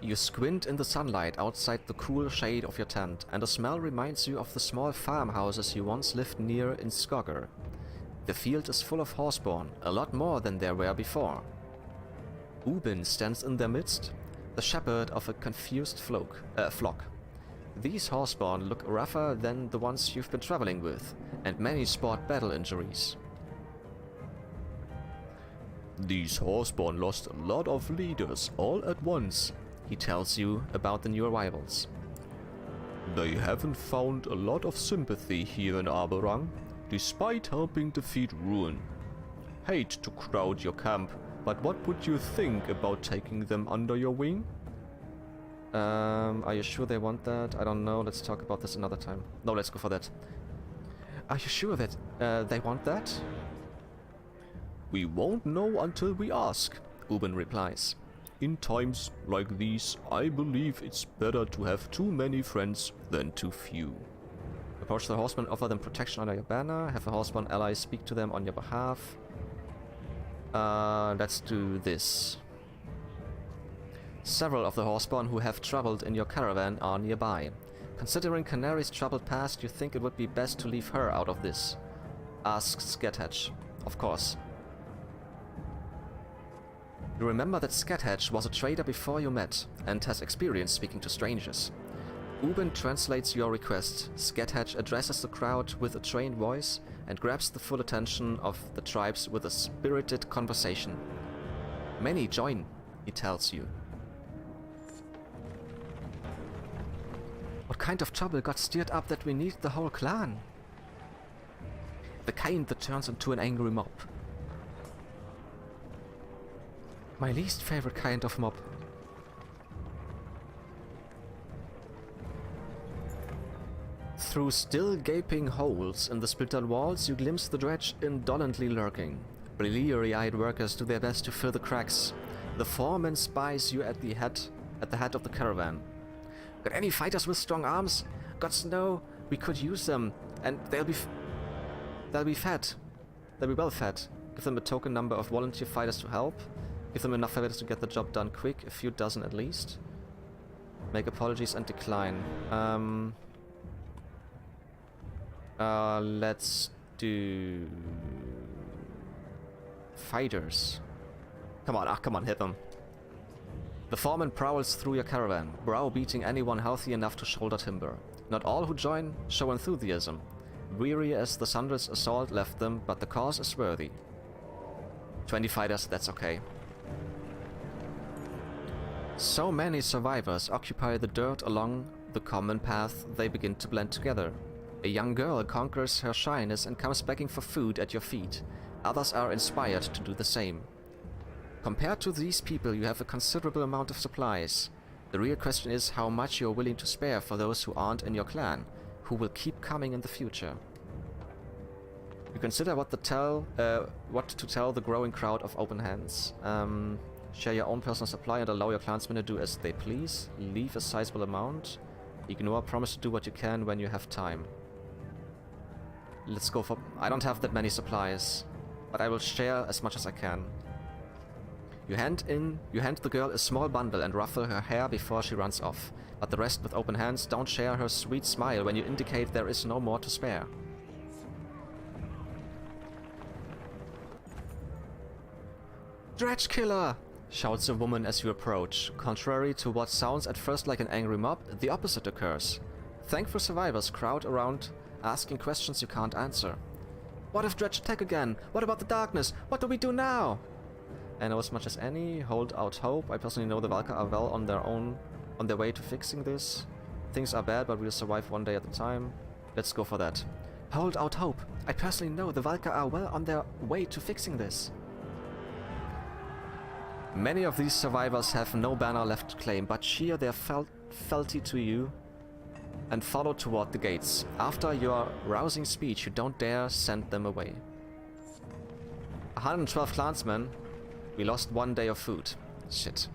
You squint in the sunlight outside the cool shade of your tent, and the smell reminds you of the small farmhouses you once lived near in Skogger. The field is full of horseborn, a lot more than there were before. Ubin stands in their midst, the shepherd of a confused flock. These horseborn look rougher than the ones you've been traveling with, and many sport battle injuries. These horseborn lost a lot of leaders all at once, He tells you about the new arrivals. They haven't found a lot of sympathy here in Arberrang, despite helping defeat Ruin. Hate to crowd your camp, but what would you think about taking them under your wing? Are you sure they want that? I don't know, let's talk about this another time. No, let's go for that. Are you sure that they want that? We won't know until we ask, Ubin replies. In times like these, I believe it's better to have too many friends than too few. Approach the horsemen, offer them protection under your banner, have a horseman ally speak to them on your behalf. Let's do this. Several of the horseborn who have traveled in your caravan are nearby. Considering Canary's troubled past, you think it would be best to leave her out of this? Asks Scathach. Of course. You remember that Scathach was a trader before you met, and has experience speaking to strangers. Ubin translates your request. Scathach addresses the crowd with a trained voice, and grabs the full attention of the tribes with a spirited conversation. Many join, he tells you. What kind of trouble got stirred up that we need the whole clan? The kind that turns into an angry mob. My least favorite kind of mob. Through still gaping holes in the splintered walls, you glimpse the dredge indolently lurking. Bleary-eyed workers do their best to fill the cracks. The foreman spies you at the head of the caravan. Got any fighters with strong arms? Gods know, we could use them, and they'll be fed. They'll be well fed. Give them a token number of volunteer fighters to help. Give them enough fighters to get the job done quick, a few dozen at least. Make apologies and decline. Let's do... fighters. Come on, hit them. The foreman prowls through your caravan, browbeating anyone healthy enough to shoulder timber. Not all who join show enthusiasm, weary as the Sunder's assault left them, but the cause is worthy. 20 fighters, that's okay. So many survivors occupy the dirt along the common path, they begin to blend together. A young girl conquers her shyness and comes begging for food at your feet. Others are inspired to do the same. Compared to these people, you have a considerable amount of supplies. The real question is how much you are willing to spare for those who aren't in your clan, who will keep coming in the future. You consider what to tell the growing crowd of open hands. Share your own personal supply and allow your clansmen to do as they please. Leave a sizable amount. Ignore, promise to do what you can when you have time. Let's go for... I don't have that many supplies, but I will share as much as I can. You hand the girl a small bundle and ruffle her hair before she runs off. But the rest with open hands don't share her sweet smile when you indicate there is no more to spare. Dredge killer! Shouts a woman as you approach. Contrary to what sounds at first like an angry mob, the opposite occurs. Thankful survivors crowd around, asking questions you can't answer. What if Dredge attack again? What about the darkness? What do we do now? I know as much as any. Hold out hope. I personally know the Valka are well on their way to fixing this. Things are bad, but we'll survive one day at a time. Let's go for that. Hold out hope. I personally know the Valka are well on their way to fixing this. Many of these survivors have no banner left to claim, but cheer their fealty to you and follow toward the gates. After your rousing speech, you don't dare send them away. 112 clansmen. We lost 1 day of food. Shit.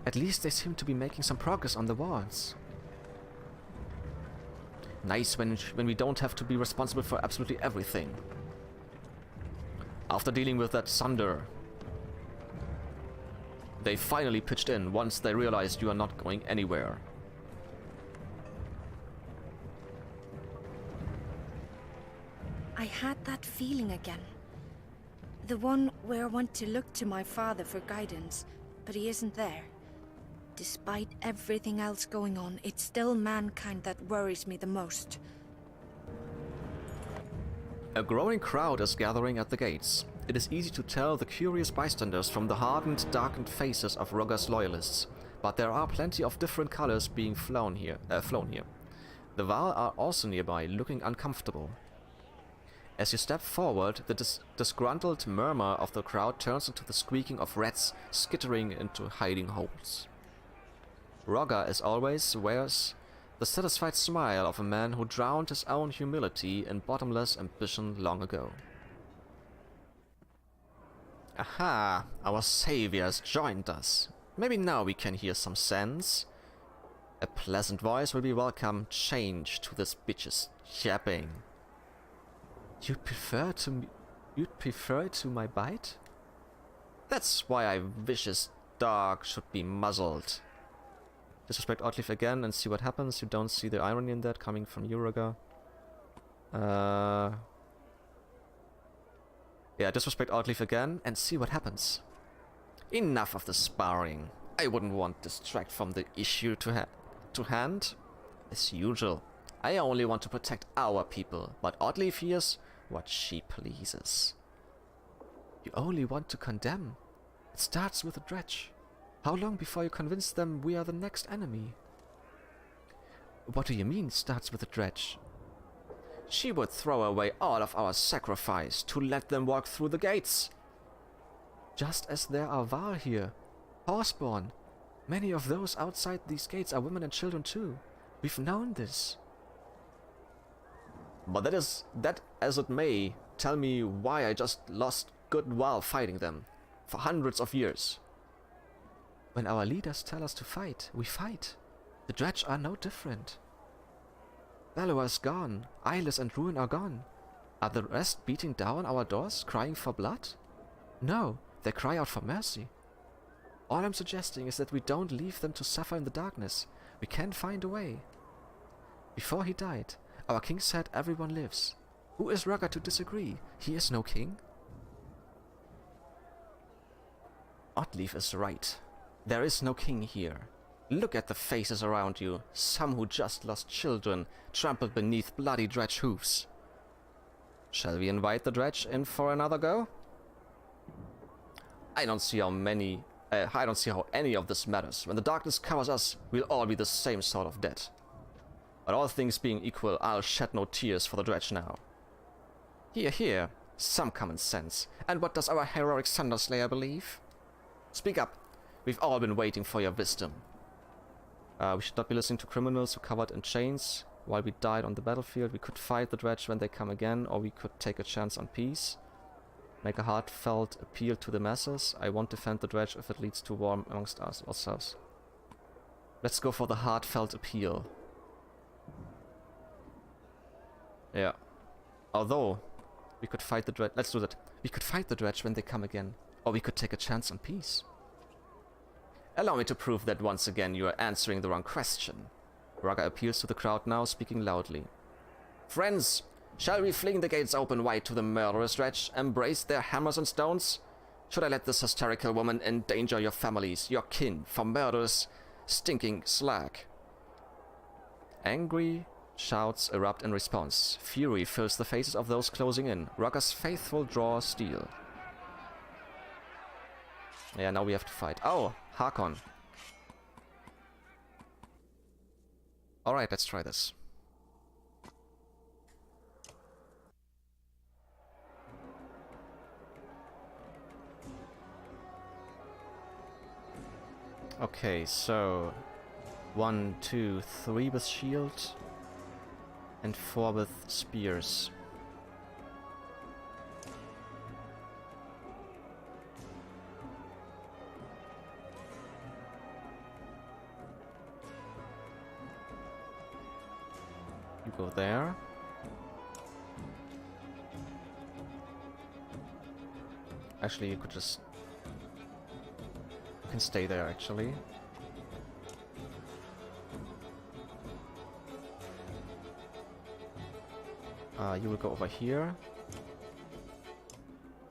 At least they seem to be making some progress on the walls. Nice when we don't have to be responsible for absolutely everything. After dealing with that thunder, they finally pitched in once they realized you are not going anywhere. I had that feeling again. The one where I want to look to my father for guidance, but he isn't there. Despite everything else going on, it's still mankind that worries me the most. A growing crowd is gathering at the gates. It is easy to tell the curious bystanders from the hardened, darkened faces of Rogger's loyalists, but there are plenty of different colors being flown here. The Val are also nearby, looking uncomfortable. As you step forward, the disgruntled murmur of the crowd turns into the squeaking of rats skittering into hiding holes. Rogger, as always, wears the satisfied smile of a man who drowned his own humility in bottomless ambition long ago. Aha! Our savior has joined us. Maybe now we can hear some sense. A pleasant voice will be welcome change to this bitch's yapping. You'd prefer it to my bite? That's why I wish his dog should be muzzled. Disrespect Oddleaf again and see what happens. You don't see the irony in that coming from you, Rogger. Yeah, disrespect Oddleaf again and see what happens. Enough of the sparring. I wouldn't want to distract from the issue to hand. As usual, I only want to protect our people, but Oddleaf hears what she pleases. You only want to condemn. It starts with a dredge. How long before you convince them we are the next enemy? What do you mean, starts with a dredge? She would throw away all of our sacrifice to let them walk through the gates. Just as there are Val here, Horseborn. Many of those outside these gates are women and children too. We've known this. But that as it may, tell me why I just lost good while fighting them, for hundreds of years. When our leaders tell us to fight, we fight. The Dredge are no different. Bellower is gone, Eyeless and Ruin are gone. Are the rest beating down our doors, crying for blood? No, they cry out for mercy. All I'm suggesting is that we don't leave them to suffer in the darkness. We can find a way. Before he died, our king said everyone lives. Who is Rogger to disagree? He is no king. Oddleaf is right. There is no king here. Look at the faces around you. Some who just lost children, trampled beneath bloody Dredge hooves. Shall we invite the Dredge in for another go? I don't see how any of this matters. When the darkness covers us, we'll all be the same sort of dead. But all things being equal, I'll shed no tears for the Dredge now. Here, some common sense. And what does our heroic Thunderslayer believe? Speak up. We've all been waiting for your wisdom. We should not be listening to criminals who covered in chains while we died on the battlefield. We could fight the Dredge when they come again, or we could take a chance on peace. Make a heartfelt appeal to the masses. I won't defend the Dredge if it leads to war amongst ourselves. Let's go for the heartfelt appeal. Yeah. Although, we could fight the Dredge. Let's do that. We could fight the Dredge when they come again. Or we could take a chance on peace. Allow me to prove that once again you are answering the wrong question. Raga appeals to the crowd now, speaking loudly. Friends, shall we fling the gates open wide to the murderous wretch, embrace their hammers and stones? Should I let this hysterical woman endanger your families, your kin, for murderous, stinking slag? Angry shouts erupt in response. Fury fills the faces of those closing in. Raga's faithful draw steel. Yeah, now we have to fight. Oh, Hakon. Alright, let's try this. Okay, so 1, 2, 3 with shield and 4 with spears. You go there. Actually, you could just... You can stay there, actually. You will go over here.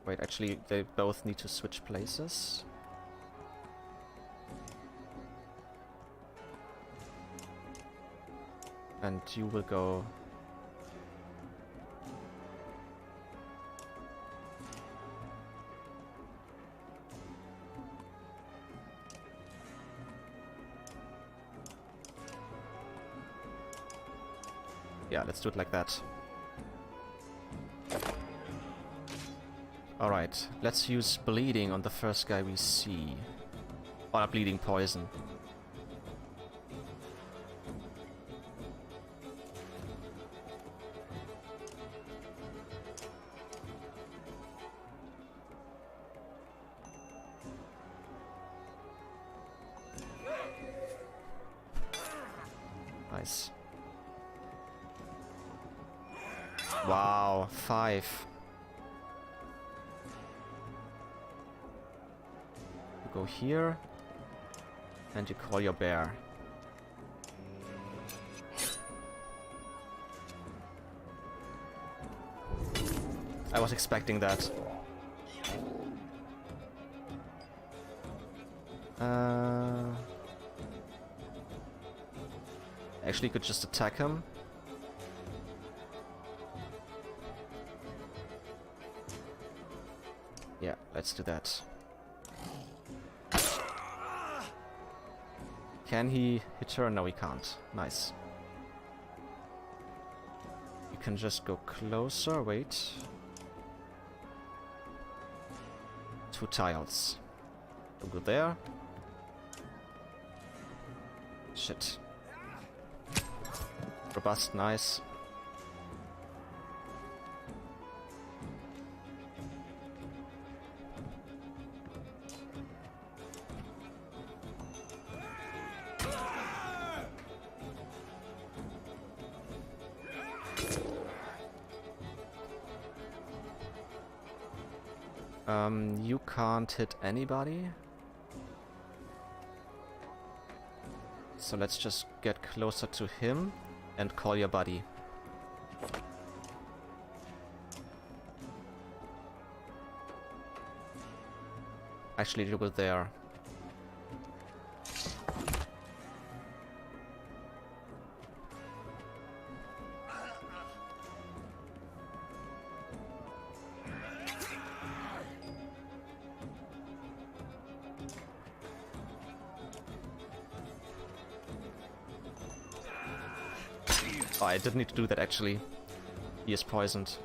Wait, actually, they both need to switch places. And you will go... Yeah, let's do it like that. Alright, let's use bleeding on the first guy we see. Or bleeding poison. Nice. Wow, 5. You go here, and you call your bear. I was expecting that. Actually, could just attack him. Yeah, let's do that. Can he hit her? No, he can't. Nice. You can just go closer. Wait. 2 tiles. Don't go there. Shit. Robust, nice. You can't hit anybody. So let's just get closer to him and call your buddy. Actually, you go there. Oh, I didn't need to do that actually. He is poisoned.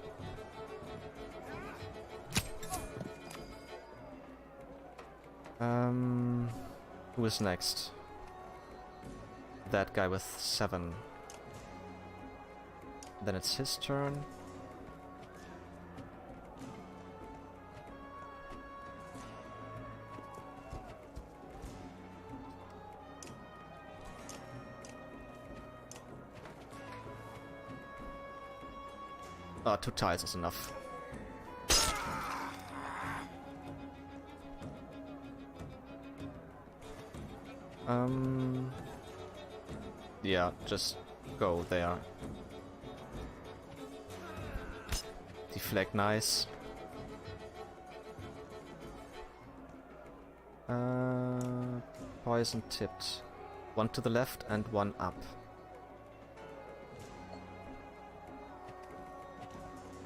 Who is next? That guy with 7. Then it's his turn. Ah, 2 tiles is enough. Yeah, just go there. Deflect, nice. Poison tipped. One to the left and one up.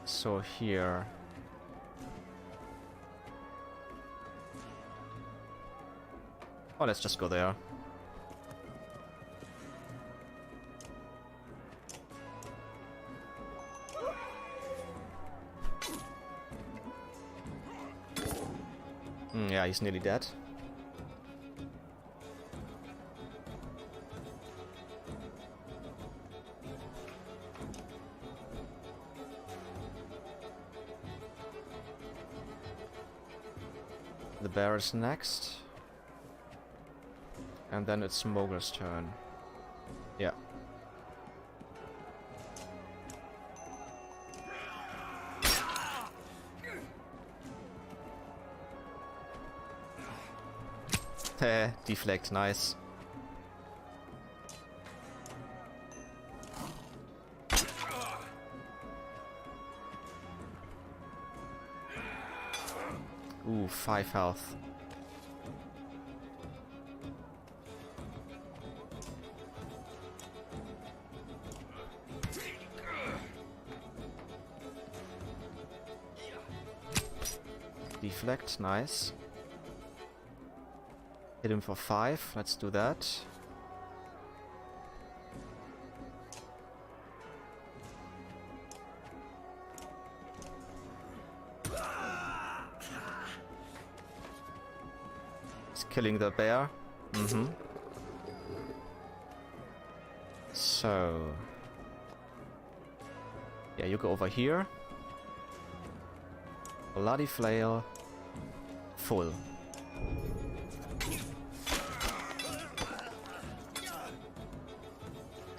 So here. Oh, let's just go there. Yeah, he's nearly dead. The bear is next. And then it's Smoger's turn. Yeah. Deflect, nice. Ooh, 5 health. Deflect, nice. Hit him for 5, let's do that. He's killing the bear. So... yeah, you go over here. Bloody flail. Full.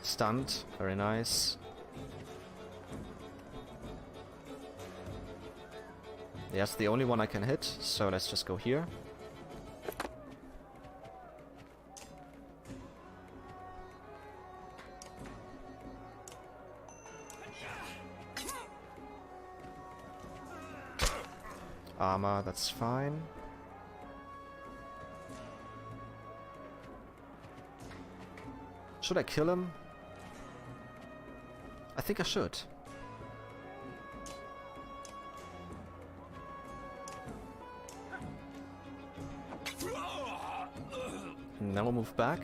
Stunned, very nice. That's the only one I can hit, so let's just go here. Armor, that's fine. Should I kill him? I think I should. Now we'll move back.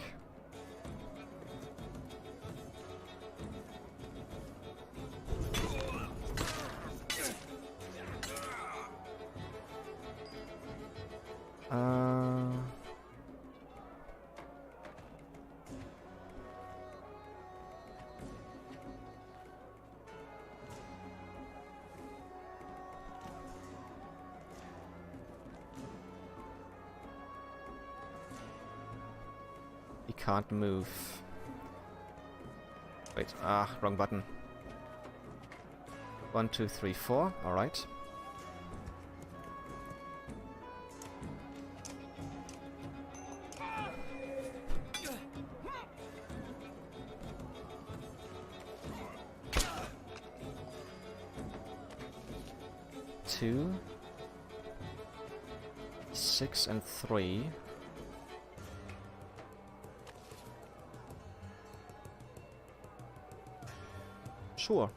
He can't move. Wait, wrong button. 1, 2, 3, 4. All right. Two, 6 and 3. Sure.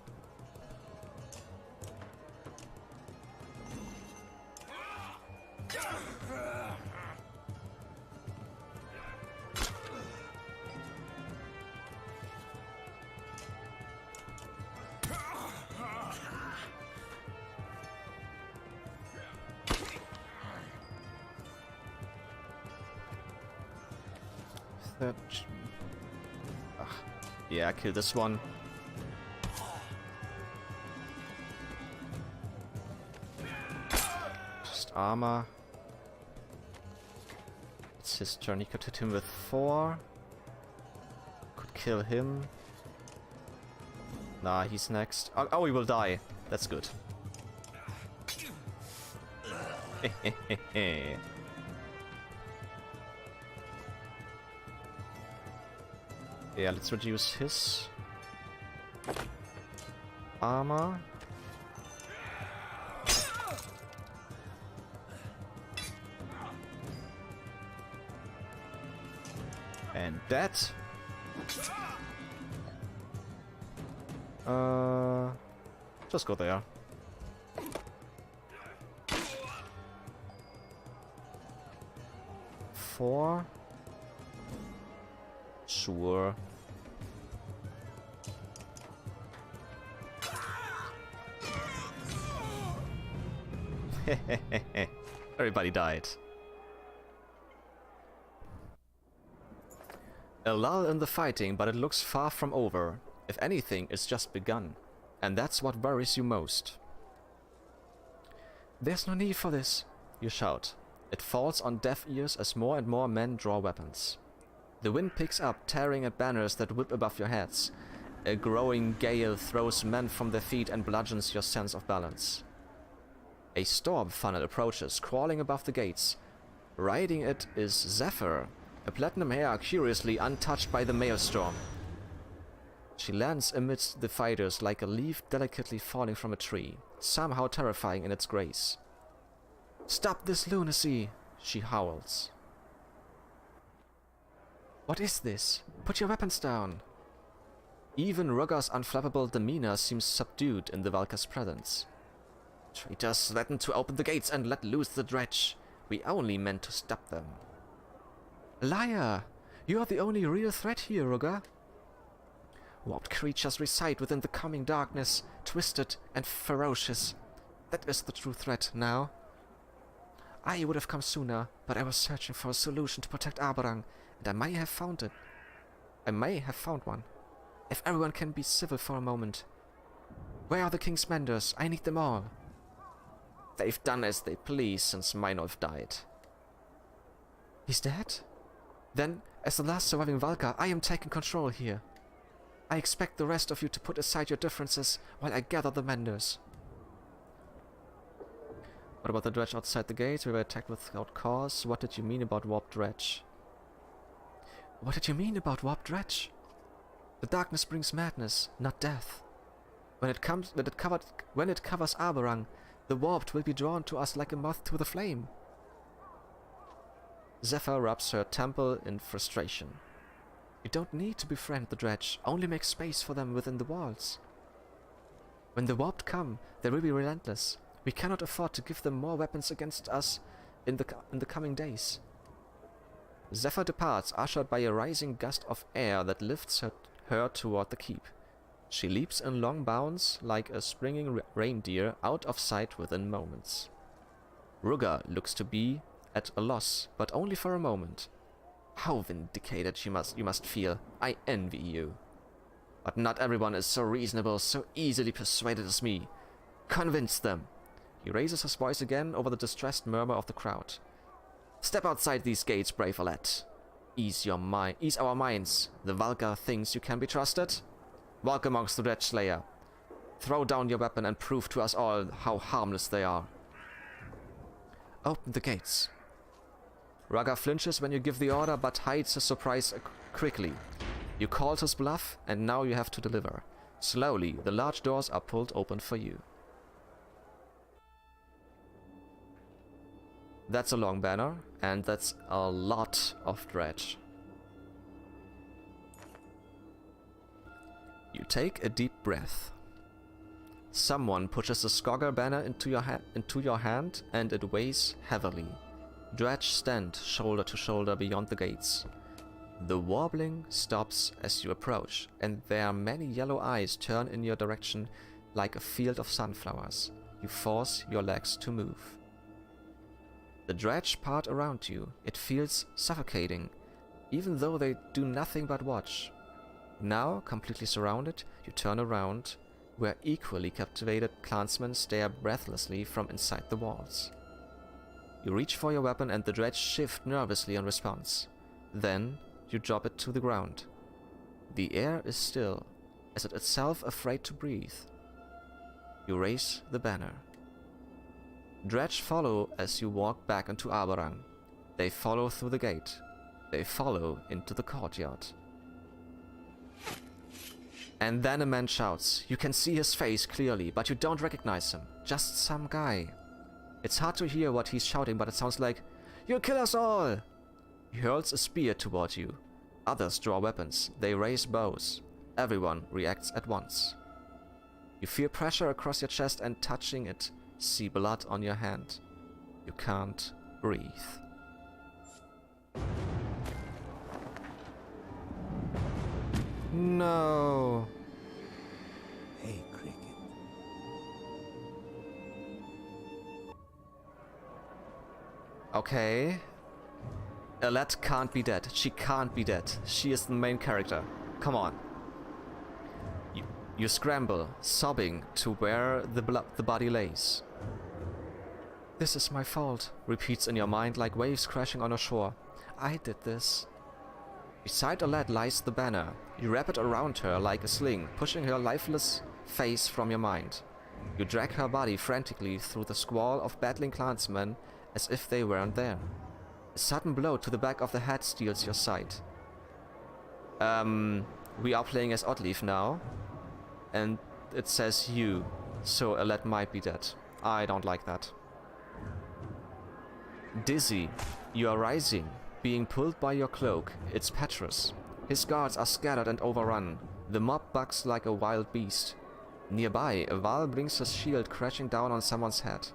Yeah, kill this one. Just armor. It's his turn. He could hit him with 4. Could kill him. Nah, he's next. Oh, he will die. That's good. Yeah, let's reduce his armor. And that. Just go there. Four. Sure. Everybody died. A lull in the fighting, but it looks far from over. If anything, it's just begun. And that's what worries you most. There's no need for this, you shout. It falls on deaf ears as more and more men draw weapons. The wind picks up, tearing at banners that whip above your heads. A growing gale throws men from their feet and bludgeons your sense of balance. A storm funnel approaches, crawling above the gates. Riding it is Zephyr, a platinum hair curiously untouched by the maelstrom. She lands amidst the fighters like a leaf delicately falling from a tree, somehow terrifying in its grace. "Stop this lunacy!" she howls. "What is this? Put your weapons down!" Even Rugger's unflappable demeanor seems subdued in the Valka's presence. "Traitors threatened to open the gates and let loose the dredge. We only meant to stop them." "Liar! You are the only real threat here, Rugger." "Warped creatures reside within the coming darkness, twisted and ferocious. That is the true threat now. I would have come sooner, but I was searching for a solution to protect Arberrang, and I may have found it. I may have found one. If everyone can be civil for a moment. Where are the king's menders? I need them all." "They've done as they please since Meinolf died." "He's dead? Then, as the last surviving Valka, I am taking control here. I expect the rest of you to put aside your differences while I gather the menders." "What about the dredge outside the gates? We were attacked without cause. What did you mean about warped dredge?" "What did you mean about warped dredge? The darkness brings madness, not death. When it covers Arberrang, the warped will be drawn to us like a moth to the flame." Zephyr rubs her temple in frustration. "You don't need to befriend the dredge, only make space for them within the walls. When the warped come, they will be relentless. We cannot afford to give them more weapons against us in the coming days." Zephyr departs, ushered by a rising gust of air that lifts her toward the keep. She leaps in long bounds like a springing reindeer out of sight within moments. Rugger looks to be at a loss, but only for a moment. How vindicated you must feel. I envy you. But not everyone is so reasonable, so easily persuaded as me. Convince them. He raises his voice again over the distressed murmur of the crowd. "Step outside these gates, brave Alette. Ease our minds. The Valka thinks you can be trusted. Walk amongst the Dredge Slayer. Throw down your weapon and prove to us all how harmless they are." "Open the gates." Rugger flinches when you give the order, but hides his surprise quickly. You called his bluff, and now you have to deliver. Slowly, the large doors are pulled open for you. That's a long banner, and that's a lot of dredge. You take a deep breath. Someone pushes the Skogger banner into your hand, and it weighs heavily. Dredge stand shoulder to shoulder beyond the gates. The warbling stops as you approach, and there are many yellow eyes turn in your direction like a field of sunflowers. You force your legs to move. The dredge part around you. It feels suffocating, even though they do nothing but watch. Now, completely surrounded, you turn around, where equally captivated clansmen stare breathlessly from inside the walls. You reach for your weapon and the dredge shift nervously in response. Then, you drop it to the ground. The air is still, as it itself afraid to breathe. You raise the banner. Dredge follow as you walk back into Arberrang. They follow through the gate. They follow into the courtyard. And then a man shouts. You can see his face clearly, but you don't recognize him. Just some guy. It's hard to hear what he's shouting, but it sounds like, "You'll kill us all!" He hurls a spear toward you. Others draw weapons. They raise bows. Everyone reacts at once. You feel pressure across your chest and touching it, see blood on your hand. You can't breathe. No. Hey, Cricket. Okay. Alette can't be dead. She can't be dead. She is the main character. Come on. You scramble, sobbing, to where the body lays. This is my fault, repeats in your mind like waves crashing on a shore. I did this. Beside Alette lies the banner. You wrap it around her like a sling, pushing her lifeless face from your mind. You drag her body frantically through the squall of battling clansmen as if they weren't there. A sudden blow to the back of the head steals your sight. We are playing as Oddleaf now. And it says you, so Alette might be dead. I don't like that. Dizzy, you are rising, being pulled by your cloak. It's Petrus. His guards are scattered and overrun. The mob bucks like a wild beast. Nearby, a Val brings his shield crashing down on someone's head.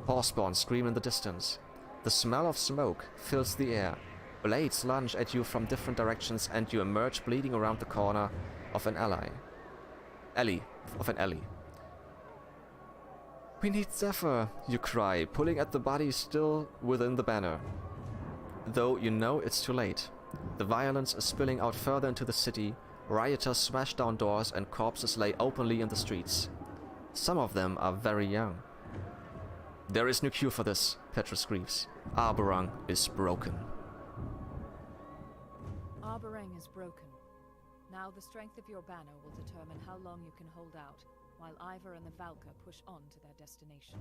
Horseborn scream in the distance. The smell of smoke fills the air. Blades lunge at you from different directions and you emerge bleeding around the corner of an alley. We need Zephyr, you cry, pulling at the body still within the banner. Though you know it's too late. The violence is spilling out further into the city. Rioters smash down doors and corpses lay openly in the streets. Some of them are very young. There is no cure for this, Petrus screams. Arberrang is broken. Arberrang is broken. Now the strength of your banner will determine how long you can hold out, while Ivor and the Valka push on to their destination.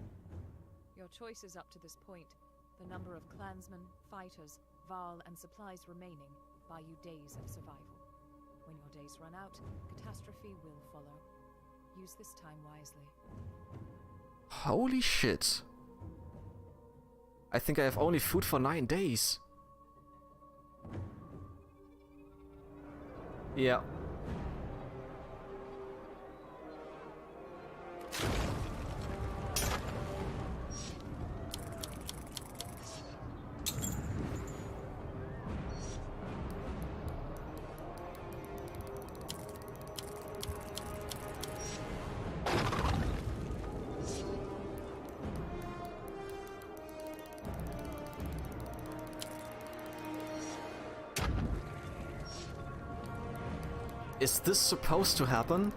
Your choices up to this point, the number of clansmen, fighters, Val, and supplies remaining, buy you days of survival. When your days run out, catastrophe will follow. Use this time wisely. Holy shit. I think I have only food for 9 days. Yeah. Is this supposed to happen?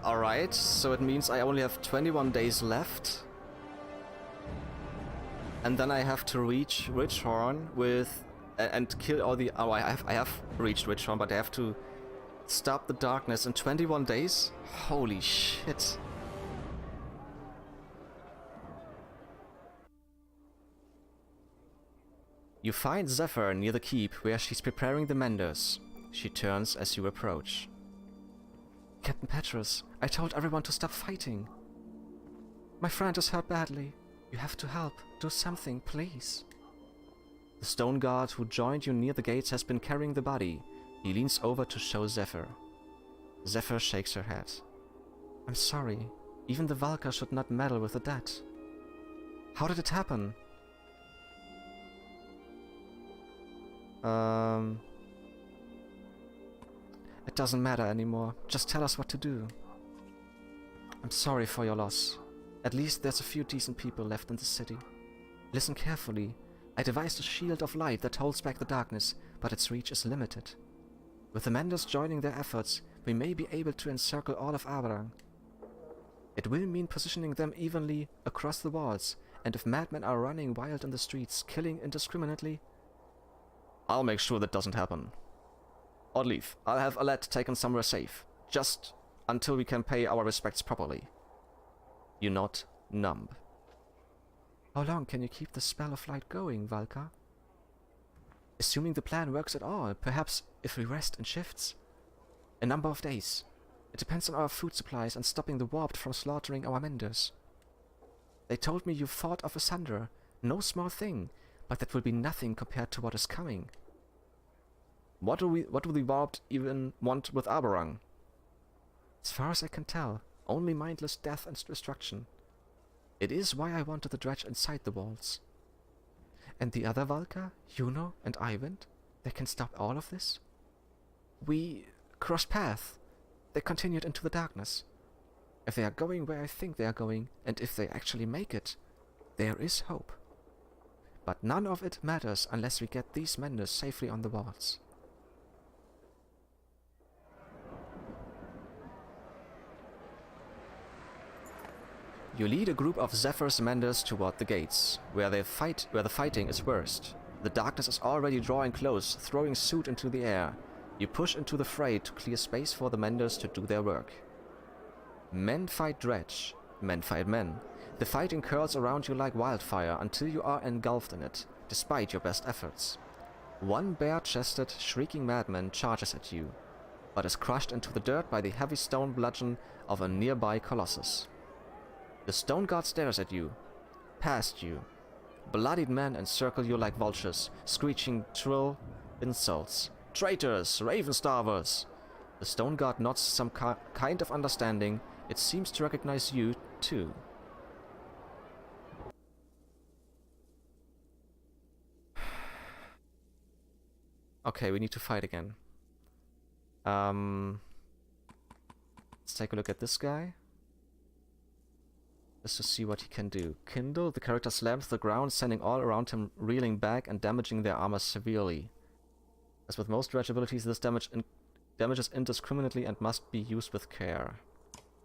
Alright, so it means I only have 21 days left. And then I have to reach Ridgehorn with... and kill all the... Oh, I have reached Ridgehorn, but I have to stop the darkness in 21 days? Holy shit. You find Zephyr near the keep where she's preparing the menders. She turns as you approach. Captain Petrus, I told everyone to stop fighting. My friend is hurt badly. You have to help. Do something, please. The stone guard who joined you near the gates has been carrying the body. He leans over to show Zephyr. Zephyr shakes her head. I'm sorry. Even the Valka should not meddle with the dead. How did it happen? It doesn't matter anymore. Just tell us what to do. I'm sorry for your loss. At least there's a few decent people left in the city. Listen carefully. I devised a shield of light that holds back the darkness, but its reach is limited. With the Menders joining their efforts, we may be able to encircle all of Arberrang. It will mean positioning them evenly across the walls, and if madmen are running wild in the streets, killing indiscriminately... I'll make sure that doesn't happen. Oddleaf, I'll have Alette taken somewhere safe, just until we can pay our respects properly. You nod, numb. How long can you keep the spell of light going, Valka? Assuming the plan works at all, perhaps if we rest in shifts? A number of days. It depends on our food supplies and stopping the warped from slaughtering our menders. They told me you fought off Asunder. No small thing, but that will be nothing compared to what is coming. What do the warped even want with Arberrang? As far as I can tell, only mindless death and destruction. It is why I wanted the dredge inside the walls. And the other Valka, Juno and Eyvind, they can stop all of this? We crossed paths. They continued into the darkness. If they are going where I think they are going, and if they actually make it, there is hope. But none of it matters unless we get these menders safely on the walls. You lead a group of Zephyr's menders toward the gates, where the fighting is worst. The darkness is already drawing close, throwing soot into the air. You push into the fray to clear space for the menders to do their work. Men fight dredge, men fight men. The fighting curls around you like wildfire until you are engulfed in it, despite your best efforts. One bare-chested, shrieking madman charges at you, but is crushed into the dirt by the heavy stone bludgeon of a nearby colossus. The stone god stares at you, past you. Bloodied men encircle you like vultures, screeching shrill insults. Traitors! Raven-starvers! The stone god nods some kind of understanding. It seems to recognize you, too. Okay, we need to fight again. Let's take a look at this guy. Just to see what he can do. Kindle, the character slams the ground, sending all around him reeling back and damaging their armor severely. As with most dredge abilities, this damages indiscriminately and must be used with care.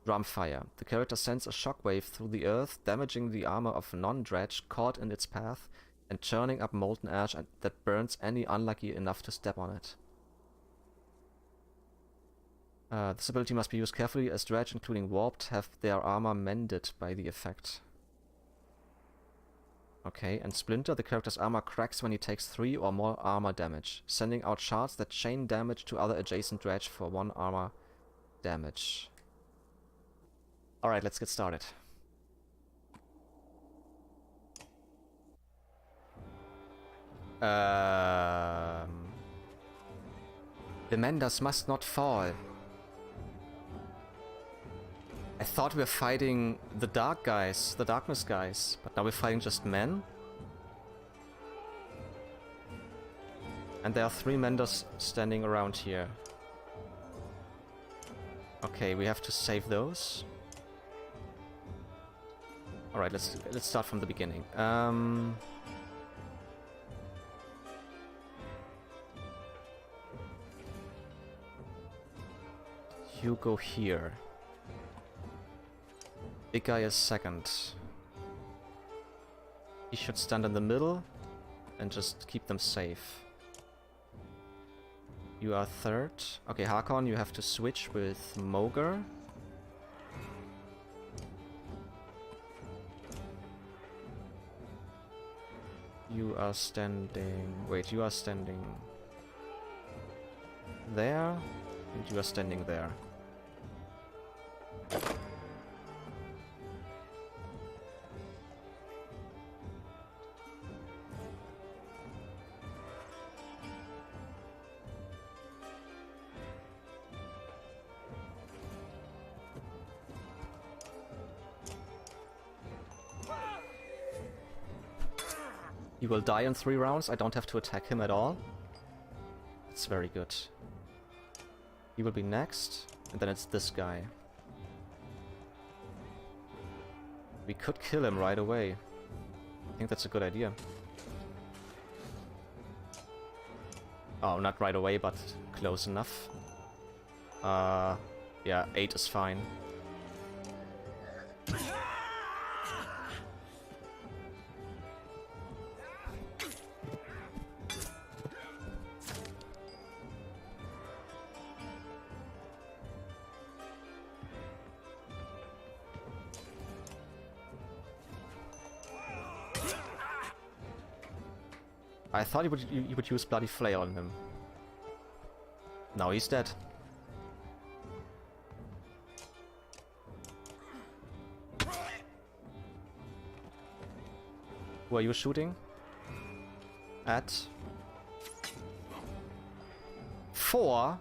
Drumfire. The character sends a shockwave through the earth, damaging the armor of non-dredge caught in its path, and churning up molten ash that burns any unlucky enough to step on it. This ability must be used carefully, as dredge, including warped, have their armor mended by the effect. Okay, and Splinter, the character's armor cracks when he takes 3 or more armor damage, sending out shards that chain damage to other adjacent dredge for 1 armor damage. Alright, let's get started. The Menders must not fall. I thought we were fighting the dark guys, the darkness guys, but now we're fighting just men? And there are 3 Menders standing around here. Okay, we have to save those. Alright, let's start from the beginning. You go here. Big guy is second. He should stand in the middle and just keep them safe. You are third. Okay, Hakon, you have to switch with Moger. You are standing... Wait, you are standing there, and you are standing there. He will die in 3 rounds. I don't have to attack him at all. That's very good. He will be next, and then it's this guy. We could kill him right away. I think that's a good idea. Oh, not right away, but close enough. Yeah, 8 is fine. I thought you would use Bloody Flail on him. Now he's dead. Who are you shooting at? 4?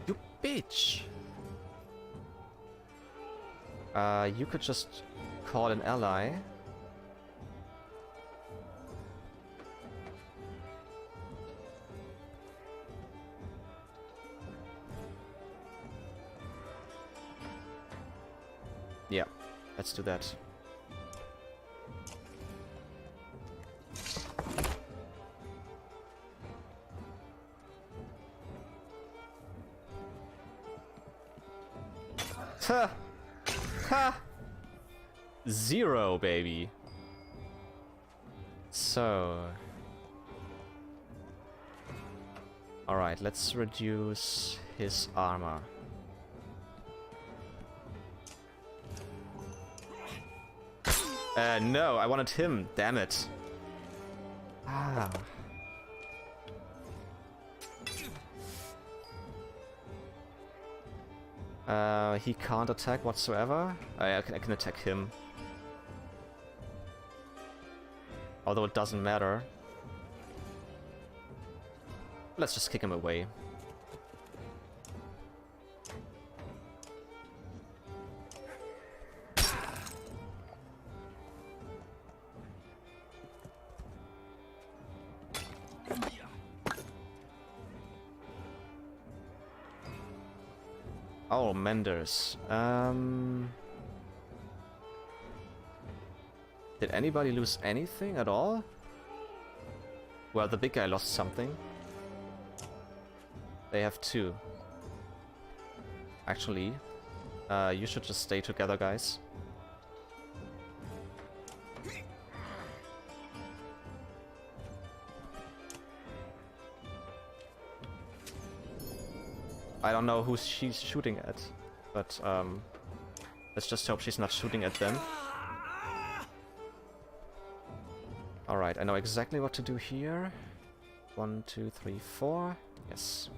You bitch! You could just call an ally. Yeah, let's do that. Ha! Ha! 0, baby. So... Alright, let's reduce his armor. No, I wanted him. Damn it. Ah. He can't attack whatsoever. I can attack him. Although it doesn't matter. Let's just kick him away. Oh, Menders. Did anybody lose anything at all? Well, the big guy lost something. They have 2. Actually, you should just stay together, guys. I don't know who she's shooting at, but let's just hope she's not shooting at them. Alright, I know exactly what to do here. 1, 2, 3, 4. Yes.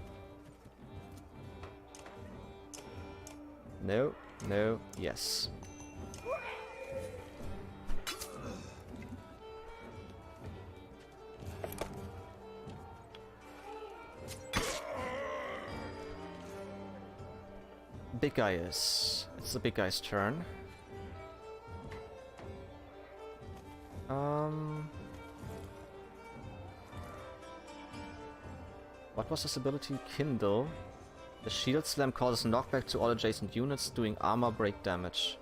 No, no, yes. Big guy is. It's the big guy's turn. What was his ability? Kindle. The shield slam causes knockback to all adjacent units, doing armor break damage.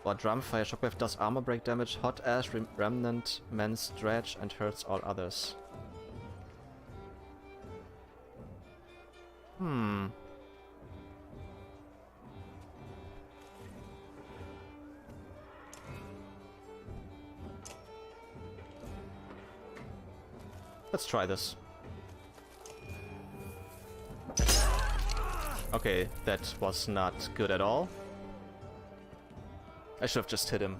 Or drumfire shockwave does armor break damage, hot ash, remnant, men's dredge, and hurts all others. Let's try this. Okay, that was not good at all. I should have just hit him.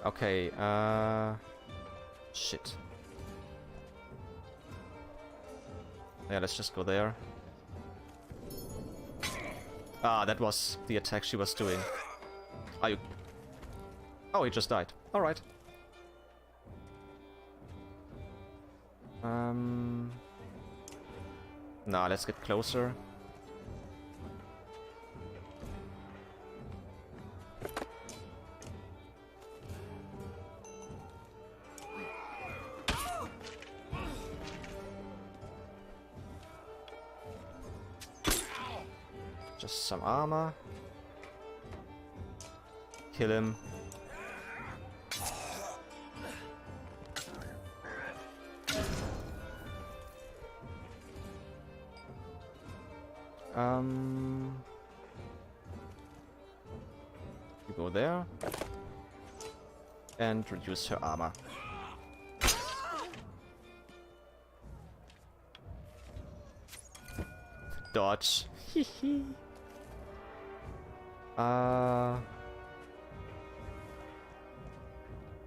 Okay, shit. Yeah, let's just go there. Ah, that was the attack she was doing. Are you... Oh, he just died. Alright. Nah, let's get closer. Just some armor. Kill him. You go there. And reduce her armor. Dodge.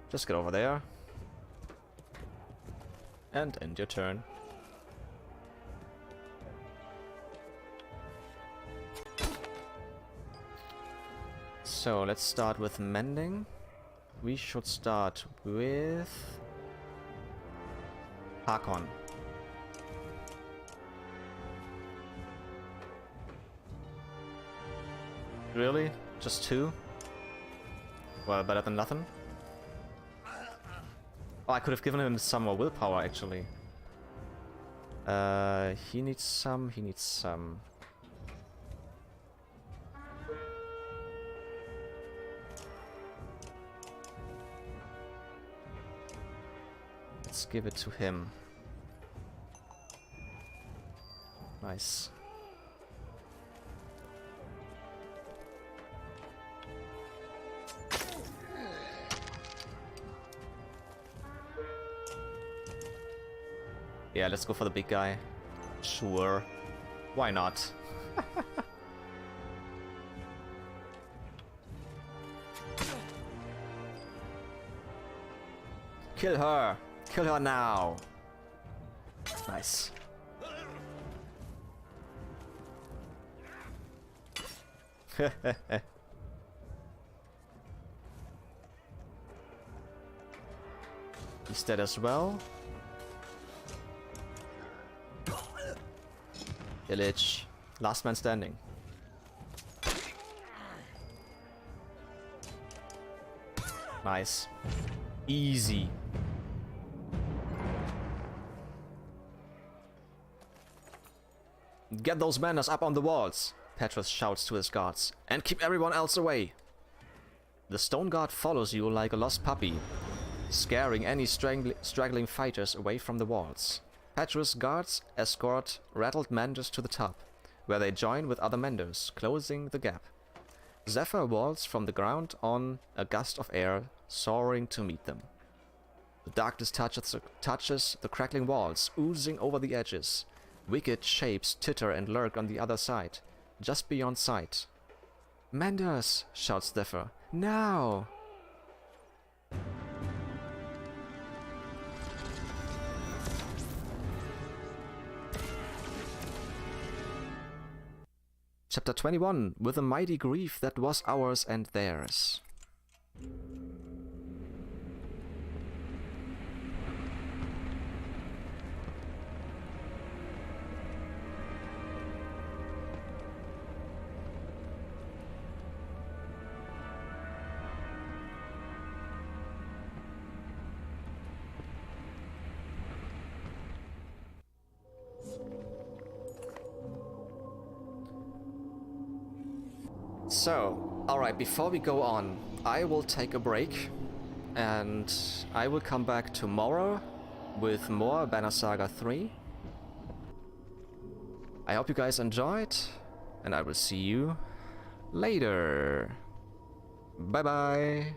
Just get over there. And end your turn. So let's start with mending. We should start with Hakon. Really? Just 2? Well, better than nothing. Oh, I could have given him some more willpower, actually. He needs some, he needs some. Let's give it to him. Nice. Yeah, let's go for the big guy. Sure. Why not? Kill her! Kill her now! Nice. He's dead as well. Village. Last man standing. Nice. Easy. Get those banners up on the walls, Petrus shouts to his guards, and keep everyone else away. The stone guard follows you like a lost puppy, scaring any straggling fighters away from the walls. Petrus' guards escort rattled menders to the top, where they join with other menders, closing the gap. Zephyr waltz from the ground on a gust of air, soaring to meet them. The darkness touches the crackling walls, oozing over the edges. Wicked shapes titter and lurk on the other side, just beyond sight. "Menders!" shouts Zephyr. "Now!" Chapter 21, with a mighty grief that was ours and theirs. So, alright, before we go on, I will take a break, and I will come back tomorrow with more Banner Saga 3. I hope you guys enjoyed, and I will see you later. Bye bye!